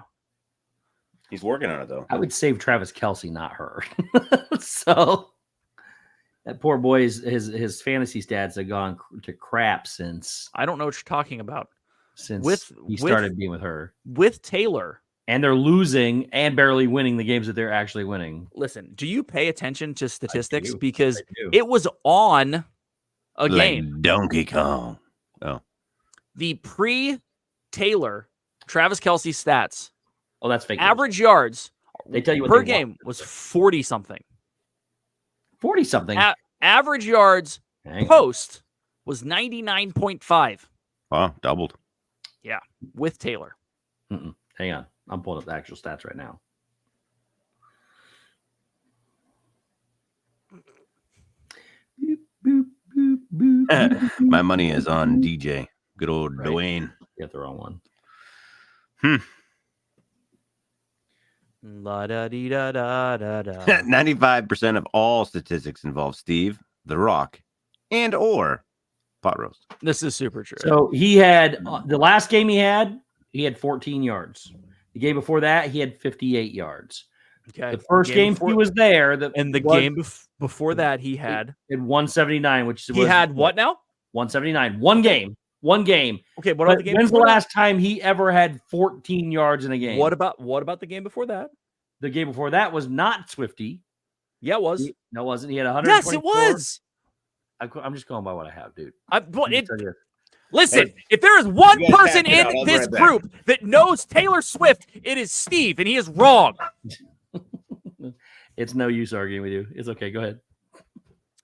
He's working on it though. I would save Travis Kelce, not her. So that poor boy's his fantasy stats have gone to crap since I don't know what you're talking about. he started being with her. With Taylor. And they're losing and barely winning the games that they're actually winning. Listen, do you pay attention to statistics? do. Because I do. it was on a game. Donkey Kong. Oh. The pre-Taylor Travis Kelce stats. Oh, that's fake. Average yards They tell you what per they game want. was 40-something. 40-something. Average yards Hang on. post was 99.5. Wow, doubled. Yeah, with Taylor. Hang on. I'm pulling up the actual stats right now. Boop, boop, boop, boop, boop, My boop. money is on DJ. Good old Right. Dwayne. You got the wrong one. La da dee da da da da. 95% of all statistics involve Steve, The Rock, and or pot roast. This is super true. So he had the last game he had, he had 14 yards. The game before that, he had 58 yards. Okay. The first game he was there, game before that, he had 179, which he had what now? 179. One game. Okay, what about the game? When's the last time he ever had 14 yards in a game? What about the game before that? The game before that was not Swifty. Yeah, it was. No, it wasn't. He had 100. Yes, it was. I'm just going by what I have, dude. Listen, if there is one person in this group that knows Taylor Swift, it is Steve, and he is wrong. It's no use arguing with you. It's okay. Go ahead.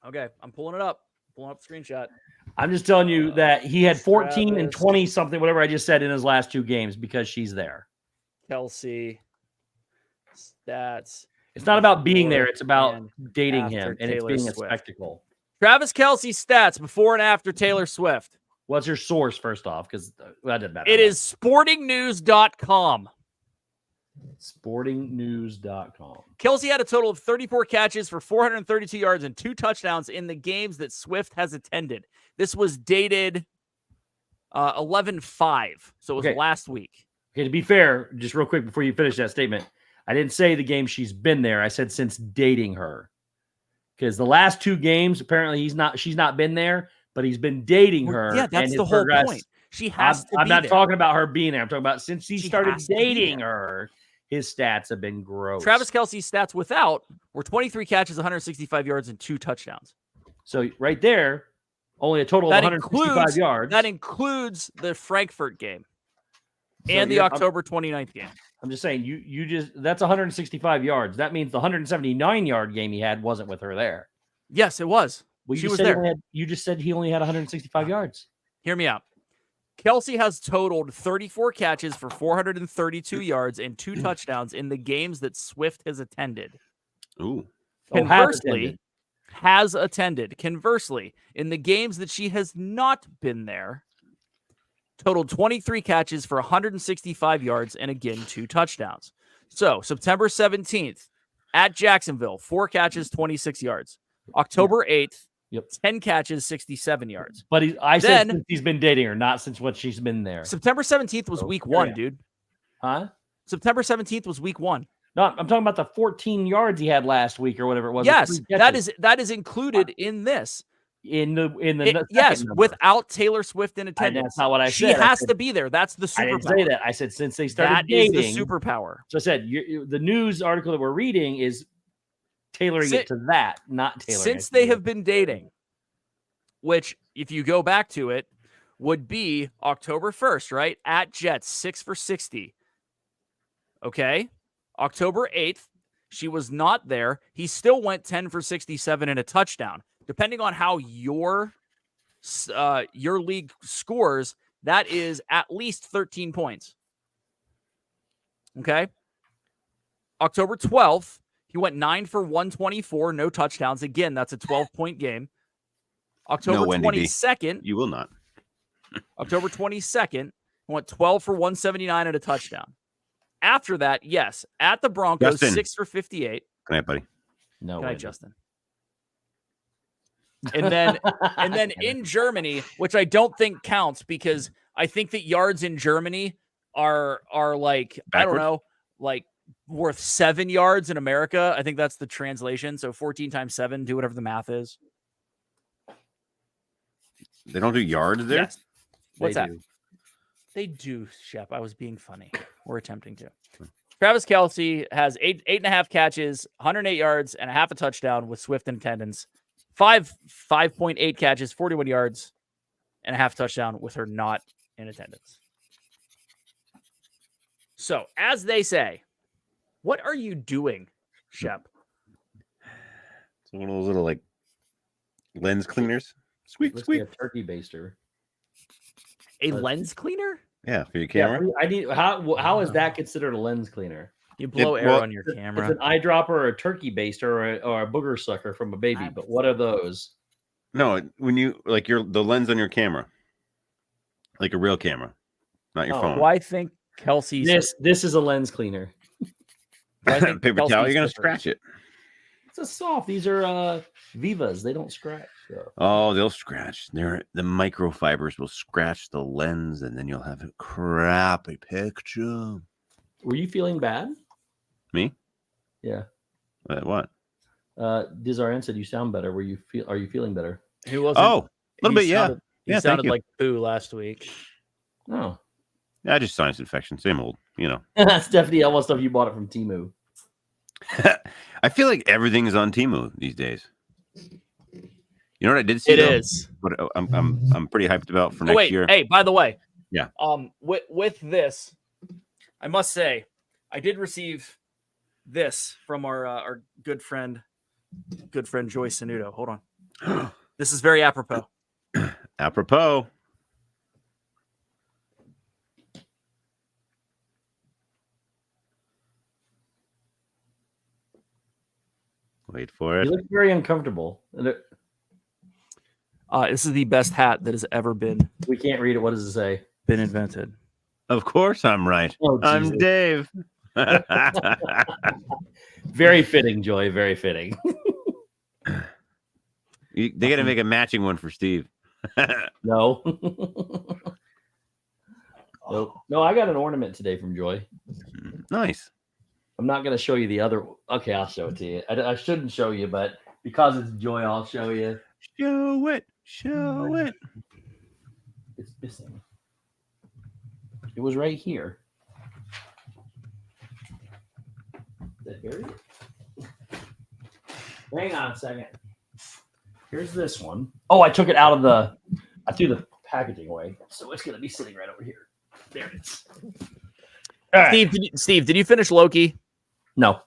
Okay, I'm pulling it up. Pulling up the screenshot. I'm just telling you that he had 14 and 20 something, whatever I just said, in his last two games because she's there. Kelsey stats. It's not about being there. It's about dating him, and it's being a spectacle. Travis Kelsey stats before and after Taylor Swift. What's your source, first off? Because that doesn't matter. It is sportingnews.com. Sportingnews.com. Kelsey had a total of 34 catches for 432 yards and 2 touchdowns in the games that Swift has attended. This was dated 11/5, so it was last week. Okay, to be fair, just real quick before you finish that statement, I didn't say the game she's been there. I said since dating her. Because the last 2 games, apparently she's not been there, but he's been dating her. Yeah, that's the whole point. She has to be I'm not there. talking about her being there. I'm talking about since he started dating her, his stats have been gross. Travis Kelsey's stats without were 23 catches, 165 yards, and 2 touchdowns. So right there, only a total of 165 yards. That includes the Frankfurt game and the October 29th game. I'm just saying, you just that's 165 yards. That means the 179-yard game he had wasn't with her there. Yes, it was. Well, she was there. You just said he only had 165 yards. Hear me out. Kelsey has totaled 34 catches for 432 yards and 2 touchdowns in the games that Swift has attended. Ooh. Conversely, has attended. Conversely, in the games that she has not been there, totaled 23 catches for 165 yards and again 2 touchdowns. So September 17th at Jacksonville, 4 catches, 26 yards. October 8th, 10 catches, 67 yards. But I said since he's been dating her, not since what she's been there. September 17th was week 1, dude. Huh? September 17th was week 1. No, I'm talking about the 14 yards he had last week or whatever it was. Yes, that is included in this. Yes, without Taylor Swift in attendance. That's not what I said. She has to be there. That's the superpower. I didn't say that. I said since they started dating. That is the superpower. So I said the news article that we're reading is tailoring it to that, not tailoring since they have been dating, which, if you go back to it, would be October 1st, right? At Jets, 6 for 60. Okay. October 8th, she was not there. He still went 10 for 67 and a touchdown. Depending on how your league scores, that is at least 13 points. Okay. October 12th, he went 9 for 124, no touchdowns. Again, that's a 12-point game. October 22nd. You will not. October 22nd, he went 12 for 179 and a touchdown. After that, yes, at the Broncos, Justin. 6 for 58. Good night, buddy. No, Good night, Justin. And then in Germany, which I don't think counts because I think that yards in Germany are like, backwards? I don't know, like worth 7 yards in America. I think that's the translation. So 14 times 7, do whatever the math is. They don't do yards there? Yes. What's that? They do, Shep. I was being funny. We're attempting to. Travis Kelsey has 8.5 catches, 108 yards, and a half a touchdown with Swift in attendance. 5.8 catches, 41 yards, and a half touchdown with her not in attendance. So, as they say, what are you doing, Shep? It's one of those little like lens cleaners. Squeak, Looks squeak. like a turkey baster. A lens cleaner? Yeah, for your camera. Yeah, I need. How is that considered a lens cleaner? You blow air on your camera. It's an eyedropper or a turkey baster or a booger sucker from a baby. But what are those? No, when you like the lens on your camera, like a real camera, not your phone. Well, I think Kelsey's this is a lens cleaner. Paper towel, you're gonna scratch it. It's a soft. These are Vivas. They don't scratch. So. Oh, they'll scratch. The microfibers will scratch the lens, and then you'll have a crappy picture. Were you feeling bad? Me? Yeah. What? Dizarn said you sound better. Are you feeling better? He wasn't. Oh, a little bit, yeah. He Yeah, thank sounded you. like poo last week. Oh. Yeah, just sinus infection. Same old, Stephanie Elmo stuff. You bought it from Temu. I feel like everything is on Temu these days. You know what I did see? It though? is. But I'm pretty hyped about for next year. Hey, by the way. Yeah. With this, I must say, I did receive this from our good friend Joy Sanudo. Hold on. This is very apropos. Apropos. Wait for it. You look very uncomfortable. This is the best hat that has ever been We can't read it. What does it say? been invented. Of course I'm right. Oh, I'm Jesus. Dave. Very fitting, Joy. Very fitting. They got to make a matching one for Steve. No. No, I got an ornament today from Joy. Nice. I'm not going to show you the other. Okay, I'll show it to you. I shouldn't show you, but because it's Joy, I'll show you. Show it. Show it. It's missing. It was right here. Is that here? Hang on a second. Here's this one. Oh, I took it out of I threw the packaging away. So it's going to be sitting right over here. There it is. All right. Steve, did you finish Loki? No.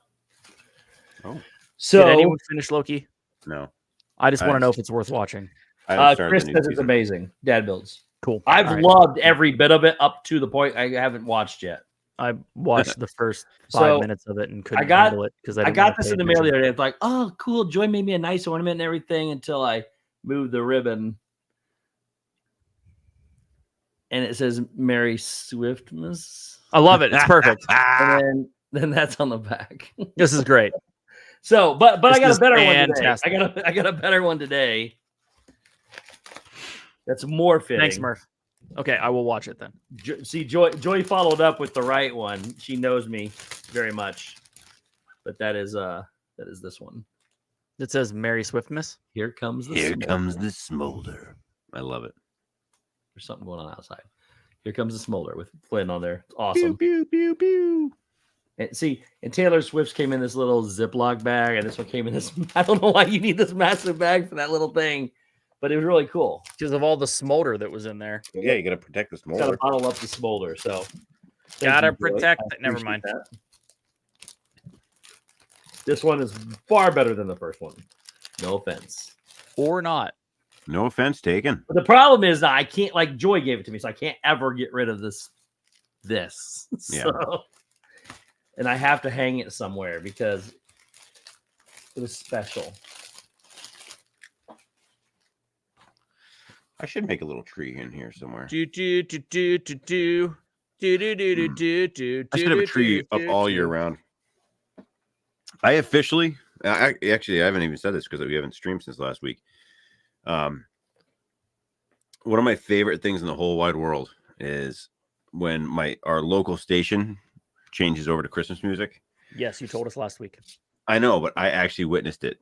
Oh. So Did anyone finish Loki? No. I just want to know if it's worth watching. I haven't started Chris the new says it's season. amazing. Dad builds. Cool. I've All right. loved every bit of it up to the point I haven't watched yet. I watched the first 5 So, minutes of it and couldn't got- handle it because I got this in the mail the other day. It's like, oh, cool. Joy made me a nice ornament and everything until I moved the ribbon. And it says Merry Swiftmas. I love it. It's perfect. And then that's on the back. This is great. So, but This I got is a better one fantastic. today. I got a better one today. That's more fitting. Thanks, Murph. Okay, I will watch it then. See, Joy followed up with the right one. She knows me very much, but that is this one. It says Merry Swiftmas. Here comes the Here smolder. comes the smolder. I love it. There's something going on outside. Here comes the smolder with Flynn on there. It's awesome. Pew, pew, pew, pew. And see, and Taylor Swift's came in this little Ziploc bag, and this one came in this. I don't know why you need this massive bag for that little thing, but it was really cool. Because of all the smolder that was in there. Yeah, you got to protect the Got to smolder. bottle up the smolder. So Gotta thank you, Joy. protect I it. Never appreciate mind. that. This one is far better than the first one. No offense. Or not. No offense taken. But the problem is that I can't, like, Joy gave it to me, so I can't ever get rid of this. Yeah. So, and I have to hang it somewhere because it was special. I should make a little tree in here somewhere. Do do do do do do do do do do do. I should have a tree up all year round. I officially, I haven't even said this because we haven't streamed since last week. One of my favorite things in the whole wide world is when our local station changes over to Christmas music. Yes, you told us last week. I know, but I actually witnessed it.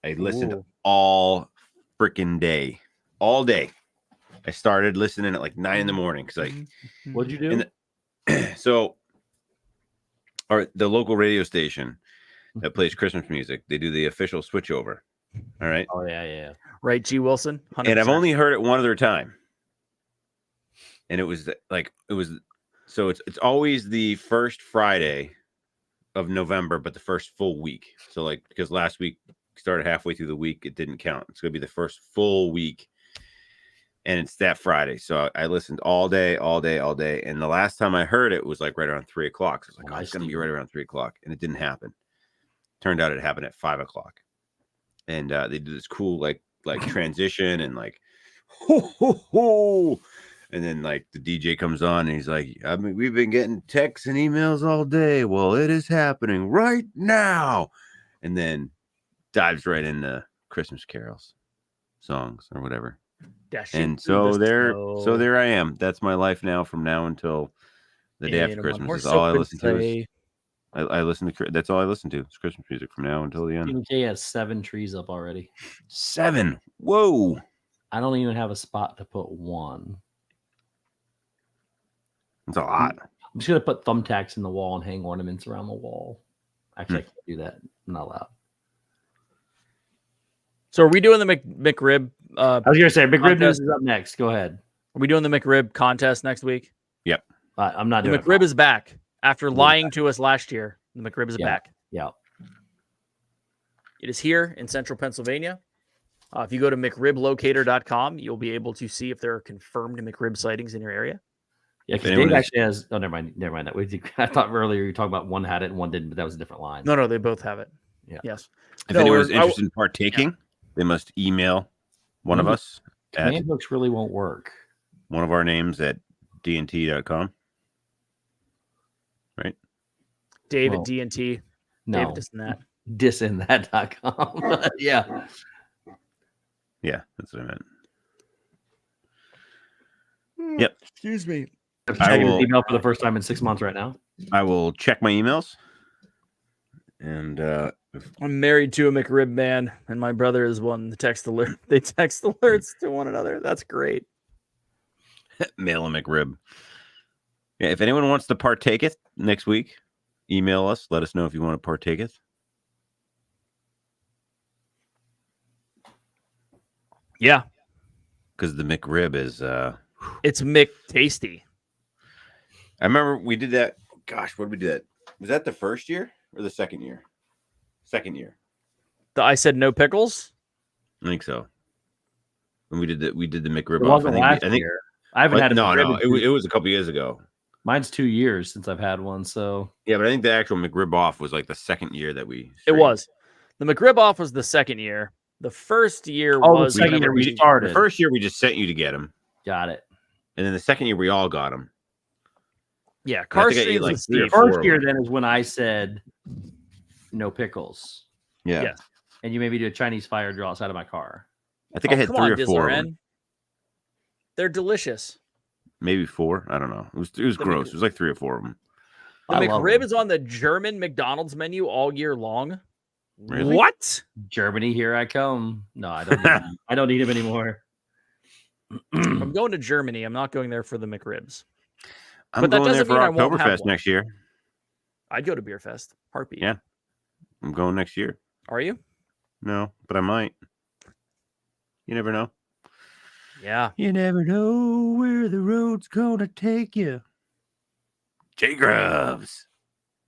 I listened Ooh. all freaking day, all day. I started listening at like 9 in the morning because What'd you do? And so the local radio station that plays Christmas music, they do the official switchover. All right. Oh yeah. Right, G. Wilson? 100%. And I've only heard it one other time. And it was so it's always the first Friday of November, but the first full week. So like, because last week started halfway through the week, it didn't count. It's going to be the first full week. And it's that Friday. So I listened all day. And the last time I heard it was like right around 3 o'clock. So I was like, it's going to be right around 3 o'clock. And it didn't happen. Turned out it happened at 5 o'clock. And they did this cool, like transition and like, ho, ho, ho. And then like the DJ comes on and he's like, I mean, we've been getting texts and emails all day. Well, it is happening right now. And then dives right into Christmas carols, songs, or whatever. Dashing And through so the there I am. That's my life now from now until the day after Christmas. Is all I listen to. I listen to. That's all I listen to. It's Christmas music from now until the end. TMK has 7 trees up already. 7. Whoa. I don't even have a spot to put one. That's a lot. I'm just gonna put thumbtacks in the wall and hang ornaments around the wall. Actually, I can't do that. I'm not allowed. So are we doing the McRib? I was gonna say McRib news contest? is up next. Go ahead. Are we doing the McRib contest next week? Yep. I'm not The doing McRib is back after McRib lying to us last year. The McRib is back. Yeah. It is here in central Pennsylvania. If you go to McRibLocator.com, you'll be able to see if there are confirmed McRib sightings in your area. Yeah, because Dave actually has. Oh, never mind. I thought earlier you were talking about one had it and one didn't, but that was a different line. No, they both have it. Yeah. Yes. If anyone's interested in partaking, they must email one of us at command books really won't work. one of our names at dnt.com. Right? Dave Well, at DNT. No. Dave this and that. DisinThat.com. Yeah. Yeah, that's what I meant. Yep. Excuse me. I'm checking his email for the first time in 6 months right now. I will check my emails. And I'm married to a McRib man, and my brother is one. They text alerts to one another. That's great. mail a McRib. Yeah, if anyone wants to partake it next week, email us. Let us know if you want to partake it. Yeah. Because the McRib is It's McTasty. I remember we did that. Gosh, what did we do that? Was that the first year or the second year? Second year. I said no pickles. I think so. When we did the McRib It off. wasn't last year. I haven't had a McRib. It was a couple years ago. Mine's 2 years since I've had one. So Yeah, but I think the actual McRib off was like the second year that we. It was. The McRib off was the second year. The first year was the second year we started. The first year we just sent you to get them, Got it. and then the second year we all got them. Yeah, car streams like was 3 or Steve. 4 First year then is when I said no pickles, Yeah, Yeah. and you made me do a Chinese fire drill outside of my car. I think I had come 3 on, or 4. Of them. DizLRN. They're delicious. Maybe 4. I don't know. It was gross. It was like 3 or 4 of them. The I love McRib them. is on the German McDonald's menu all year long. Really? What? Germany, here I come. No, I don't. Need I don't need him anymore. I'm going to Germany. I'm not going there for the McRibs. I'm But that going there doesn't for mean I won't have Oktoberfest one. next year. I'd go to Beer Fest. Heartbeat. Yeah. I'm going next year. Are you? No, but I might. You never know. Yeah. You never know where the road's gonna take you. Jay Grubbs.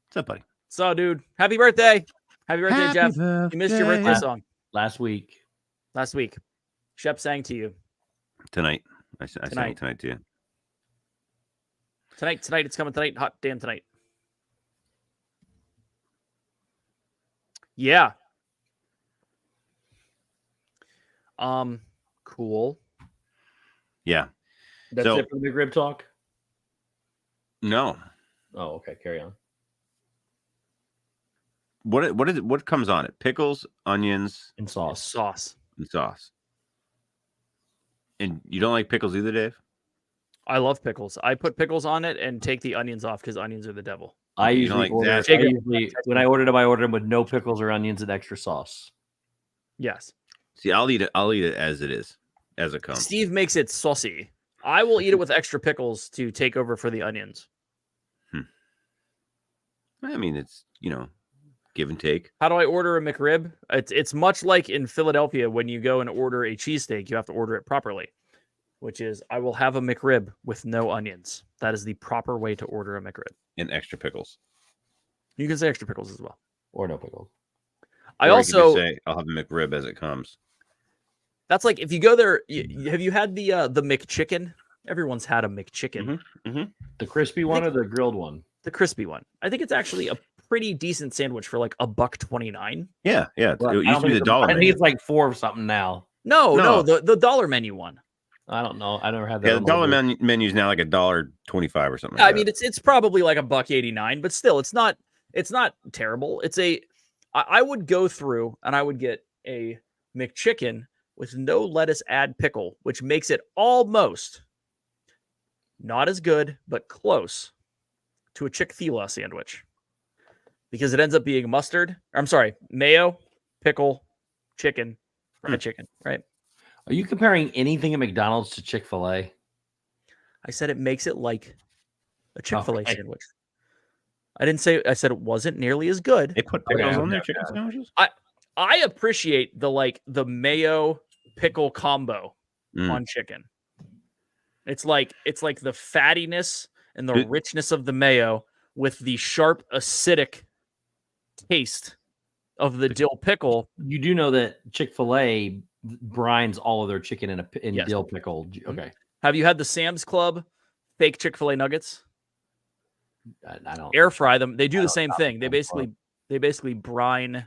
What's up, buddy? So, dude, happy birthday. Happy birthday, Jeff. You missed your birthday song Last week, last week. Shep sang to you. Tonight. I sang tonight to you. Tonight, it's coming tonight. Hot damn tonight. Yeah. Cool. Yeah. that's So- it for the McRib talk. No. Oh, okay. Carry on. What is it? What comes on it? Pickles, onions, And sauce. Sauce. and sauce. And you don't like pickles either, Dave? I love pickles. I put pickles on it and take the onions off because onions are the devil. I You usually like order. that? When I ordered them, I ordered them with no pickles or onions and extra sauce. Yes. See, I'll eat it as it is, as it comes. Steve makes it saucy. I will eat it with extra pickles to take over for the onions. I mean, it's, give and take. How do I order a McRib? It's much like in Philadelphia when you go and order a cheesesteak, you have to order it properly, which is I will have a McRib with no onions. That is the proper way to order a McRib. And extra pickles. You can say extra pickles as well. Or no pickles. I Or you could just also say I'll have a McRib as it comes. that's like if you go there. Have you had the McChicken? Everyone's had a McChicken. The crispy one or the grilled one? The crispy one. I think it's actually a pretty decent sandwich for like $1.29. Yeah. Well, It used to be the dollar. I think menu. it's like 4 or something now. No, the dollar menu one. I don't know. I never had that. Yeah, on the dollar mobile. menu is now like $1.25 or something. I Like mean, it's probably like $1.89, but still, it's not terrible. I would go through and I would get a McChicken with no lettuce, add pickle, which makes it almost not as good, but close to a Chick-fil-A sandwich because it ends up being mustard. I'm sorry, mayo, pickle, chicken, fried chicken, right? Are you comparing anything at McDonald's to Chick-fil-A? I said it makes it like a Chick-fil-A Okay. sandwich. I didn't say, I said it wasn't nearly as good. They put pickles Okay. on their chicken sandwiches? I appreciate the mayo pickle combo on chicken. It's like the fattiness and the richness of the mayo with the sharp acidic taste of the dill pickle. You do know that Chick-fil-A brines all of their chicken in Yes. dill pickle. Okay. Have you had the Sam's Club fake Chick-fil-A nuggets? I don't Air fry them. They do I the don't same shop thing. at They Sam's Club. basically brine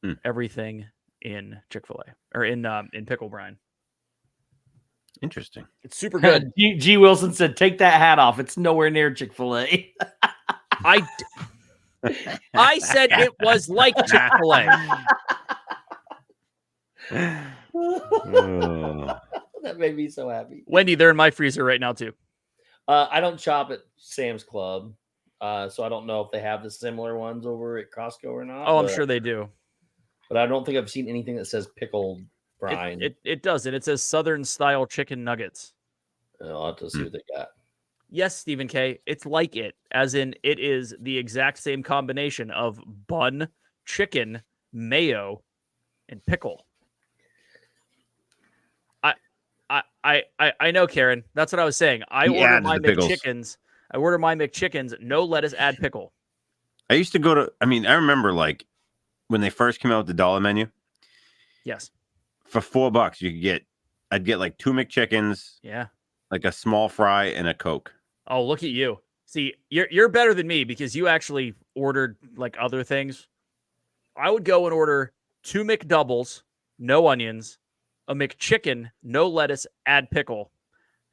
everything everything in Chick-fil-A or in pickle brine. Interesting. It's super good. G. Wilson said, "Take that hat off. It's nowhere near Chick-fil-A." I said it was like Chick-fil-A. That made me so happy. Wendy, they're in my freezer right now too. I don't shop at Sam's Club, so I don't know if they have the similar ones over at Costco or not. Oh, I'm sure they do. But I don't think I've seen anything that says pickled brine. It doesn't. It says Southern style chicken nuggets. I'll have to see what they got. Yes, Stephen K. It's like it, as in it is the exact same combination of bun, chicken, mayo, and pickle. I know, Karen. That's what I was saying. I order my McChickens. I order my McChickens, no lettuce, add pickle. I used to go to, I remember like when they first came out with the dollar menu. Yes. For $4, I'd get like 2 McChickens. Yeah. Like a small fry and a Coke. Oh, look at you. See, you're better than me because you actually ordered like other things. I would go and order 2 McDoubles, no onions, a McChicken, no lettuce, add pickle,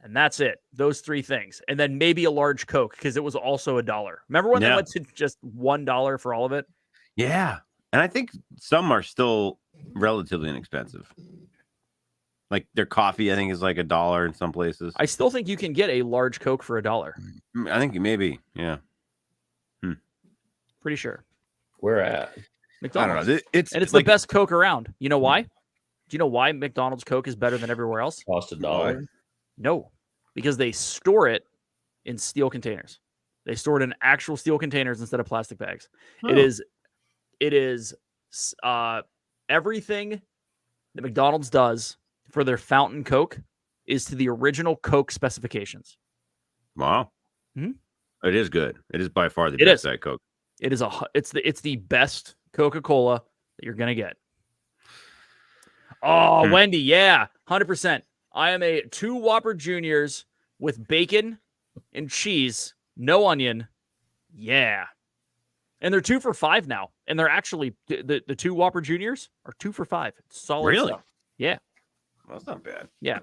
and that's it. Those 3 things. And then maybe a large Coke because it was also $1. Remember when they went to just $1 for all of it? Yeah. And I think some are still relatively inexpensive. Like their coffee, I think, is like $1 in some places. I still think you can get a large Coke for $1. I think maybe, yeah. Pretty sure. Where at? McDonald's. I don't know. It's like the best Coke around. You know why? Do you know why McDonald's Coke is better than everywhere else? Cost $1. No, because they store it in steel containers. They store it in actual steel containers instead of plastic bags. Oh. It is everything that McDonald's does for their fountain Coke is to the original Coke specifications. Wow. Mhm. It is good. It is by far the best Diet Coke. It is it's the best Coca-Cola that you're gonna get. Oh, Wendy, yeah, 100%. I am a 2 Whopper Juniors with bacon and cheese, no onion. Yeah. And they're 2 for $5 now. And they're actually the 2 Whopper Juniors are 2 for $5. It's solid Really? stuff. Yeah. Well, that's not bad. Yeah.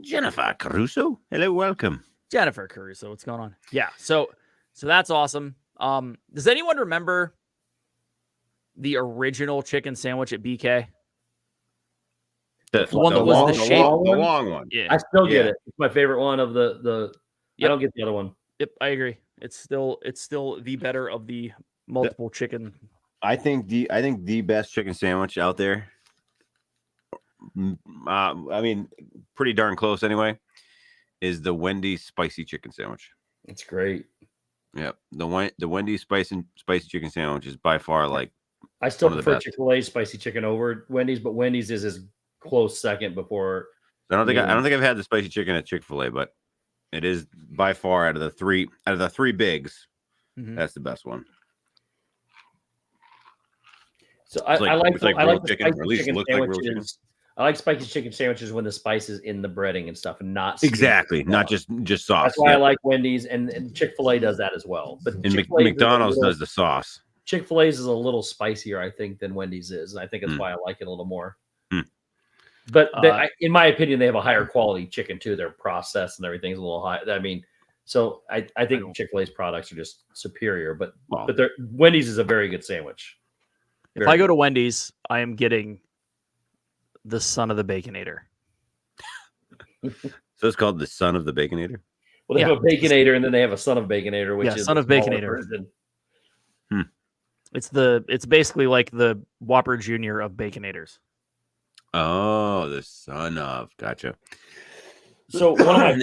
Jennifer Caruso. Hello, welcome. Jennifer Caruso, what's going on? Yeah. So that's awesome. Does anyone remember the original chicken sandwich at BK? The one that was the shape. The long one. Yeah. I still get it. It's my favorite one of the Yep. I don't get the other one. Yep, I agree. It's still the better of the multiple chicken. I think the best chicken sandwich out there. Pretty darn close anyway. Is the Wendy's spicy chicken sandwich? It's great. Yeah, the Wendy's spicy chicken sandwich is by far like. I still one of the prefer best. Chick-fil-A spicy chicken over Wendy's, but Wendy's is his close second before. I don't think I've had the spicy chicken at Chick-fil-A, but it is by far out of the three bigs. Mhm. That's the best one. So I like the chicken, or at spicy least chicken looks like real chicken. sandwiches. I like spicy chicken sandwiches when the spice is in the breading and stuff, and not Exactly, not just sauce. That's why I like Wendy's, and Chick-fil-A does that as well. But And Chick-fil-A's McDonald's does the sauce. Chick-fil-A's is a little spicier, I think, than Wendy's is, and I think that's why I like it a little more. Hmm. But in my opinion, they have a higher quality chicken too. Their process and everything's a little high. I mean, so I think Chick-fil-A's products are just superior. But Well, Wendy's is a very good sandwich. If I go to Wendy's, I am getting the son of the Baconator. So it's called the son of the Baconator. Well, they have a Baconator, and then they have a son of Baconator, which is son of the smaller Baconator. version. It's basically like the Whopper Junior of Baconators. Oh, the son of. Gotcha. So one of my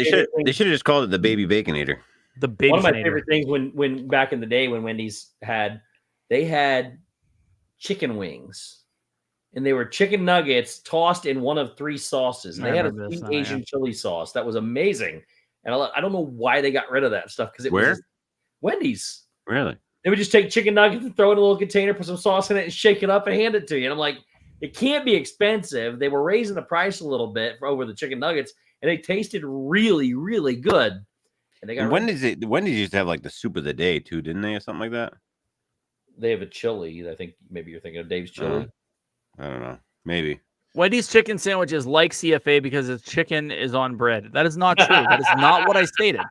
they should have just called it the Baby Baconator. The Baby. One of my favorite things when back in the day when Wendy's had chicken wings, and they were chicken nuggets tossed in one of 3 sauces, and they had a sweet Asian chili sauce that was amazing. And I don't know why they got rid of that stuff because it was Wendy's. Really? They would just take chicken nuggets and throw it in a little container, put some sauce in it, and shake it up and hand it to you. And I'm like, it can't be expensive. They were raising the price a little bit over the chicken nuggets, and they tasted really, really good. And they got Wendy's used to have like the soup of the day too, didn't they, or something like that? They have a chili. I think maybe you're thinking of Dave's chili. I don't know. Maybe. Wendy's chicken sandwiches like CFA because its chicken is on bread. That is not true. That is not what I stated.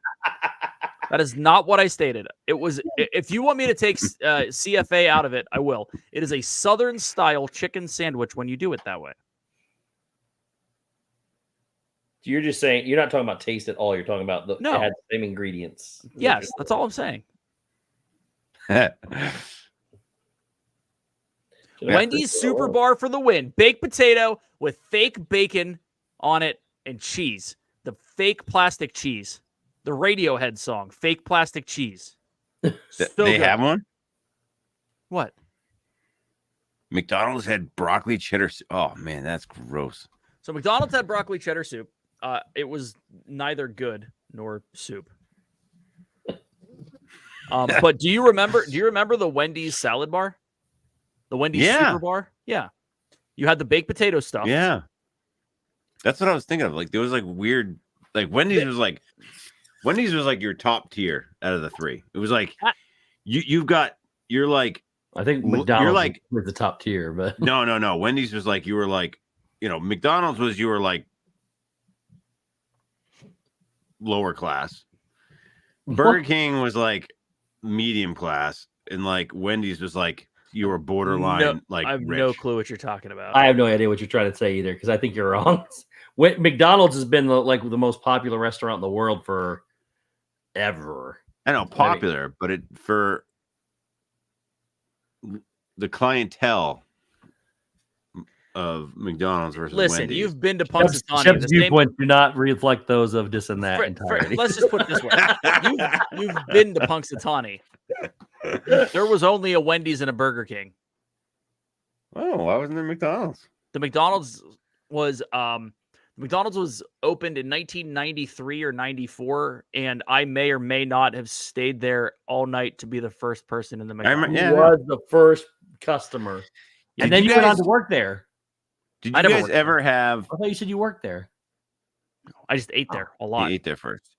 That is not what I stated. It was, if you want me to take CFA out of it, I will. It is a Southern style chicken sandwich when you do it that way. You're just saying, you're not talking about taste at all. You're talking about it had the same ingredients. Yes, that's all I'm saying. Wendy's Super Bar for the win. Baked potato with fake bacon on it and cheese. The fake plastic cheese. The Radiohead song, Fake Plastic Cheese. They have one? What? McDonald's had broccoli cheddar. Oh, man, that's gross. So McDonald's had broccoli cheddar soup. It was neither good nor soup. But do you remember the Wendy's salad bar? The Wendy's Super Bar? Yeah. You had the baked potato stuff. Yeah. That's what I was thinking of. Like, there was like weird, like Wendy's was like your top tier out of the 3. It was like you're like, I think McDonald's was the top tier, but no. Wendy's was like, you were like, McDonald's was, you were like lower class. Burger King was like medium class, and like Wendy's was like you were borderline I have rich. no clue what you're talking about. I have no idea what you're trying to say either, because I think you're wrong. McDonald's has been the most popular restaurant in the world for ever. I know, popular, but for the clientele of McDonald's versus Wendy's. You've been to Punxsutawney. Shep's viewpoints do not reflect those of this and that entirety. Let's just put it this way. You've been to Punxsutawney. There was only a Wendy's and a Burger King. Oh, why wasn't there McDonald's? The McDonald's was opened in 1993 or 94, and I may or may not have stayed there all night to be the first person in the McDonald's. He was the first customer. And then you went on to work there. Did you guys ever have... I thought you said you worked there. I just ate there a lot. You ate there first.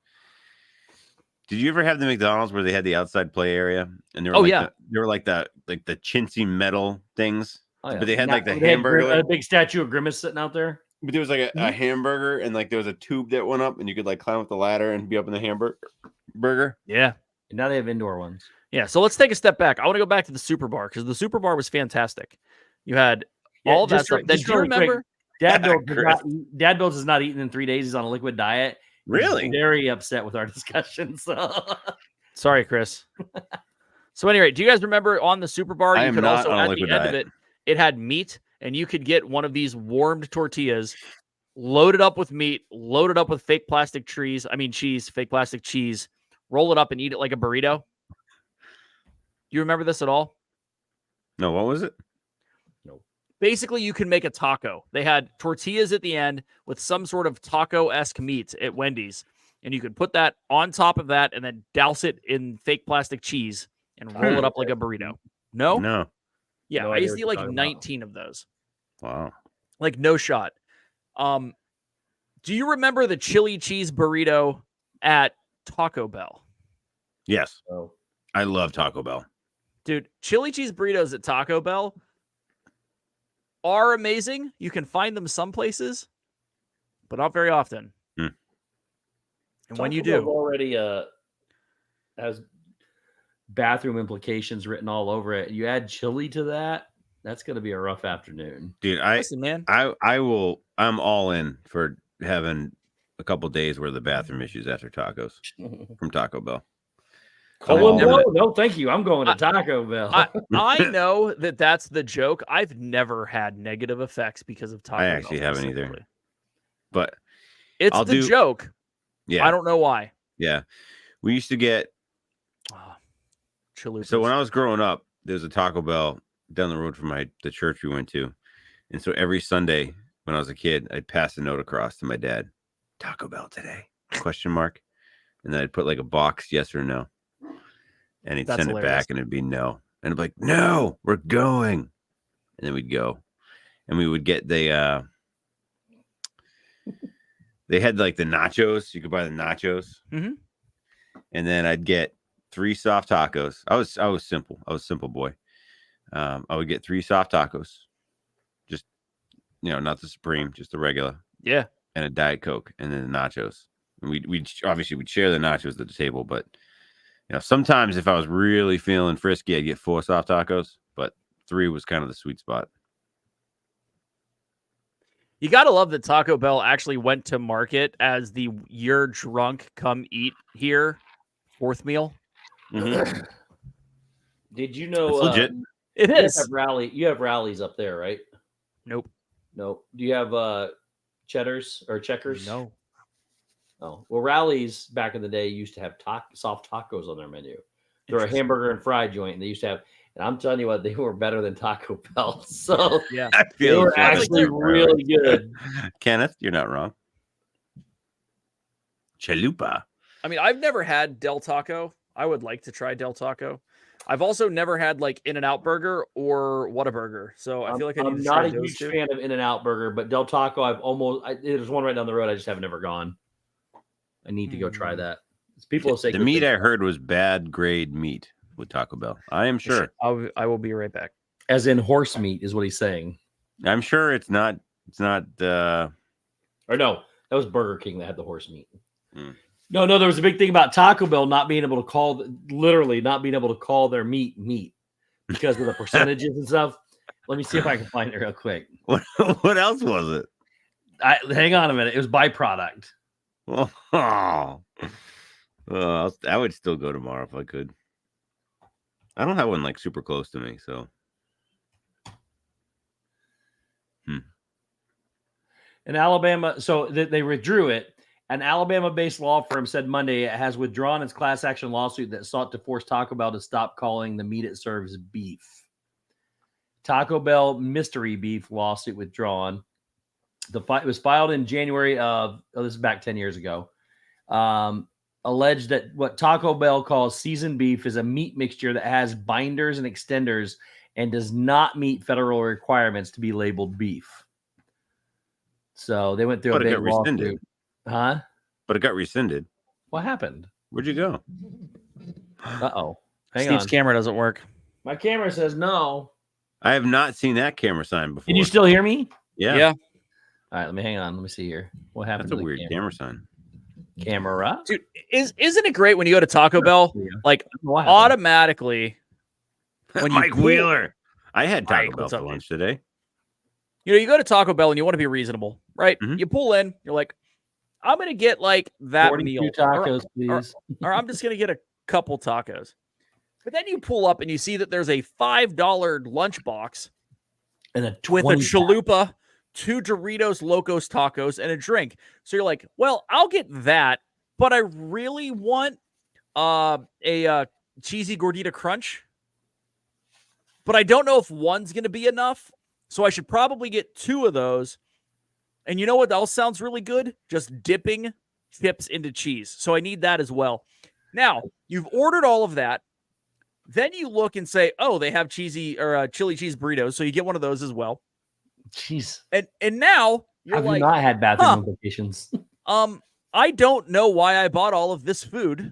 Did you ever have the McDonald's where they had the outside play area? And they were they were like the chintzy metal things. Oh, yeah. But they had like the hamburger. A big statue of Grimace sitting out there. But there was like a hamburger, and like there was a tube that went up, and you could like climb up the ladder and be up in the hamburger. Yeah. And now they have indoor ones. Yeah. So let's take a step back. I want to go back to the Super Bar because the Super Bar was fantastic. You had all that stuff. Then do you remember? Dad Builds is not eaten in 3 days. He's on a liquid diet. Really? He's very upset with our discussion. So. Sorry, Chris. So anyway, do you guys remember on the Super Bar, you could also at the end of it had meat, and you could get one of these warmed tortillas, loaded up with meat, loaded up with fake plastic cheese, fake plastic cheese, roll it up and eat it like a burrito. Do you remember this at all? No, what was it? No. Basically, you can make a taco. They had tortillas at the end with some sort of taco-esque meat at Wendy's, and you could put that on top of that and then douse it in fake plastic cheese and roll it up like a burrito. No? No. Yeah, I used to eat like 19 of those. Wow. Like no shot. Do you remember the chili cheese burrito at Taco Bell? Yes. Oh. I love Taco Bell. Dude, chili cheese burritos at Taco Bell are amazing. You can find them some places, but not very often. And Taco when you Bell do, already has bathroom implications written all over it. You add chili to that, That's gonna be a rough afternoon, dude. Listen, man. I will. I'm all in for having a couple days worth of bathroom issues after tacos from Taco Bell. No, thank you. I'm going to Taco Bell. I know that that's the joke. I've never had negative effects because of Taco Bell. I actually haven't either. But it's the joke. Yeah. I don't know why. Yeah. We used to get chalupas. So when I was growing up, there was a Taco Bell down the road from the church we went to. And so every Sunday when I was a kid, I'd pass a note across to my dad. Taco Bell today? ? And then I'd put like a box, yes or no. And he'd send it back and it'd be no. And I'd be like, no, we're going. And then we'd go. And we would get they had like the nachos. You could buy the nachos. Mm-hmm. And then I'd get 3 soft tacos. I was simple. I was a simple boy. I would get 3 soft tacos. Just, not the Supreme, just the regular. Yeah. And a Diet Coke and then the nachos. And we'd share the nachos at the table, but sometimes if I was really feeling frisky, I'd get 4 soft tacos, but 3 was kind of the sweet spot. You got to love that Taco Bell actually went to market as the "you're drunk, come eat here" 4th meal. Mm-hmm. Did you know? It's legit. It is. You have rallies up there, right? Nope. Do you have cheddars or checkers? No. Oh, well, Rallies back in the day used to have soft tacos on their menu. They're a hamburger and fry joint, and they used to have. And I'm telling you what, they were better than Taco Bell. So yeah, they were actually really good. Kenneth, you're not wrong. Chalupa. I mean, I've never had Del Taco. I would like to try Del Taco. I've also never had like In-N-Out Burger or Whataburger. So I feel like I'm not a huge fan of In-N-Out Burger, but Del Taco, there's one right down the road. I just have never gone. I need to go try that. People say the meat I heard was bad grade meat with Taco Bell. I am sure. I will be right back. As in horse meat is what he's saying. I'm sure it's not. Or no, that was Burger King that had the horse meat. No, there was a big thing about Taco Bell not being able to call their meat because of the percentages and stuff. Let me see if I can find it real quick. What else was it? Hang on a minute. It was byproduct. I would still go tomorrow if I could. I don't have one like super close to me, so. In Alabama, so they withdrew it. An Alabama-based law firm said Monday it has withdrawn its class action lawsuit that sought to force Taco Bell to stop calling the meat it serves beef. Taco Bell mystery beef lawsuit withdrawn. It was filed in January of, this is back 10 years ago, alleged that what Taco Bell calls seasoned beef is a meat mixture that has binders and extenders and does not meet federal requirements to be labeled beef. So they went through a big lawsuit. Huh? But it got rescinded. What happened? Where'd you go? Uh-oh. Steve's camera doesn't work. My camera says no. I have not seen that camera sign before. Can you still hear me? Yeah. All right, let me hang on. Let me see here. What happened? That's a weird camera sign. Camera? Dude, isn't it great when you go to Taco Bell? Like automatically when Mike Wheeler. I had Taco Bell for lunch today. You go to Taco Bell and you want to be reasonable, right? Mm-hmm. You pull in, you're like, I'm going to get like that meal. Tacos, please. Or I'm just going to get a couple tacos. But then you pull up and you see that there's a $5 lunch box and with a chalupa, 2 Doritos Locos tacos, and a drink. So you're like, well, I'll get that, but I really want a cheesy gordita crunch. But I don't know if one's going to be enough. So I should probably get 2 of those. And you know what else sounds really good? Just dipping chips into cheese. So I need that as well. Now, you've ordered all of that. Then you look and say, oh, they have cheesy or chili cheese burritos. So you get one of those as well. Jeez. And now you're I've like, not had bathroom implications. I don't know why I bought all of this food.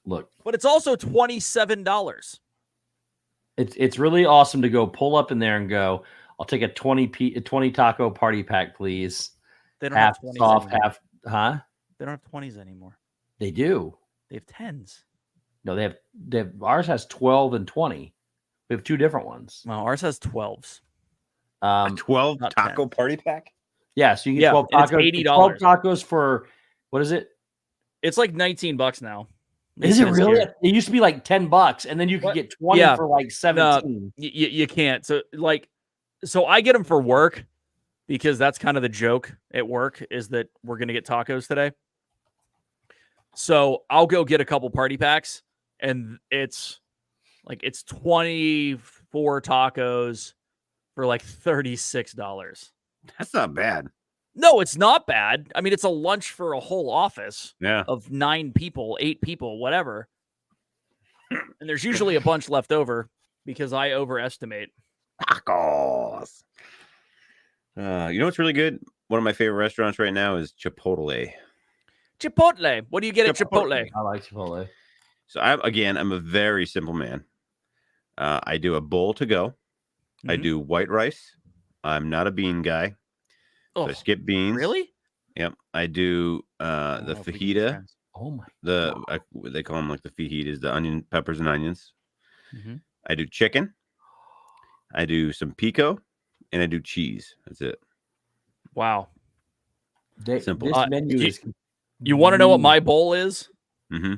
Look. But it's also $27. It's really awesome to go pull up in there and go, I'll take a 20 taco party pack, please. They don't have 20s soft, anymore. half, huh? They don't have 20s anymore. They do. They have 10s. No, they have ours has 12 and 20. We have 2 different ones. Well, ours has 12s. A 12 not taco 10. party pack? Yeah, so you get Yeah, 12 and it's tacos. $80. 12 tacos for what is it? It's like $19 now. Is it This really? year. It used to be like $10, and then you could What? get 20 Yeah. for like 17. You can't. So I get them for work because that's kind of the joke at work is that we're going to get tacos today. So I'll go get a couple party packs, and it's 24 tacos for like $36. That's not bad. No, it's not bad. I mean, it's a lunch for a whole office Yeah. of 9 people, 8 people, whatever. And there's usually a bunch left over because I overestimate. Tacos. You know what's really good? One of my favorite restaurants right now is Chipotle. Chipotle. What do you get at Chipotle? I like Chipotle. So I'm a very simple man. I do a bowl to go. I Mhm. do white rice. I'm not a bean guy. So I Oh, skip beans. really? Yep. I do I don't the know if we can be fajita. friends. Oh my! They call them like the fajitas, the onion, peppers, and onions. Mhm. I do chicken. I do some pico, and I do cheese. That's it. Wow. Simple. This menu is. You want to know what my bowl is? Mm-hmm.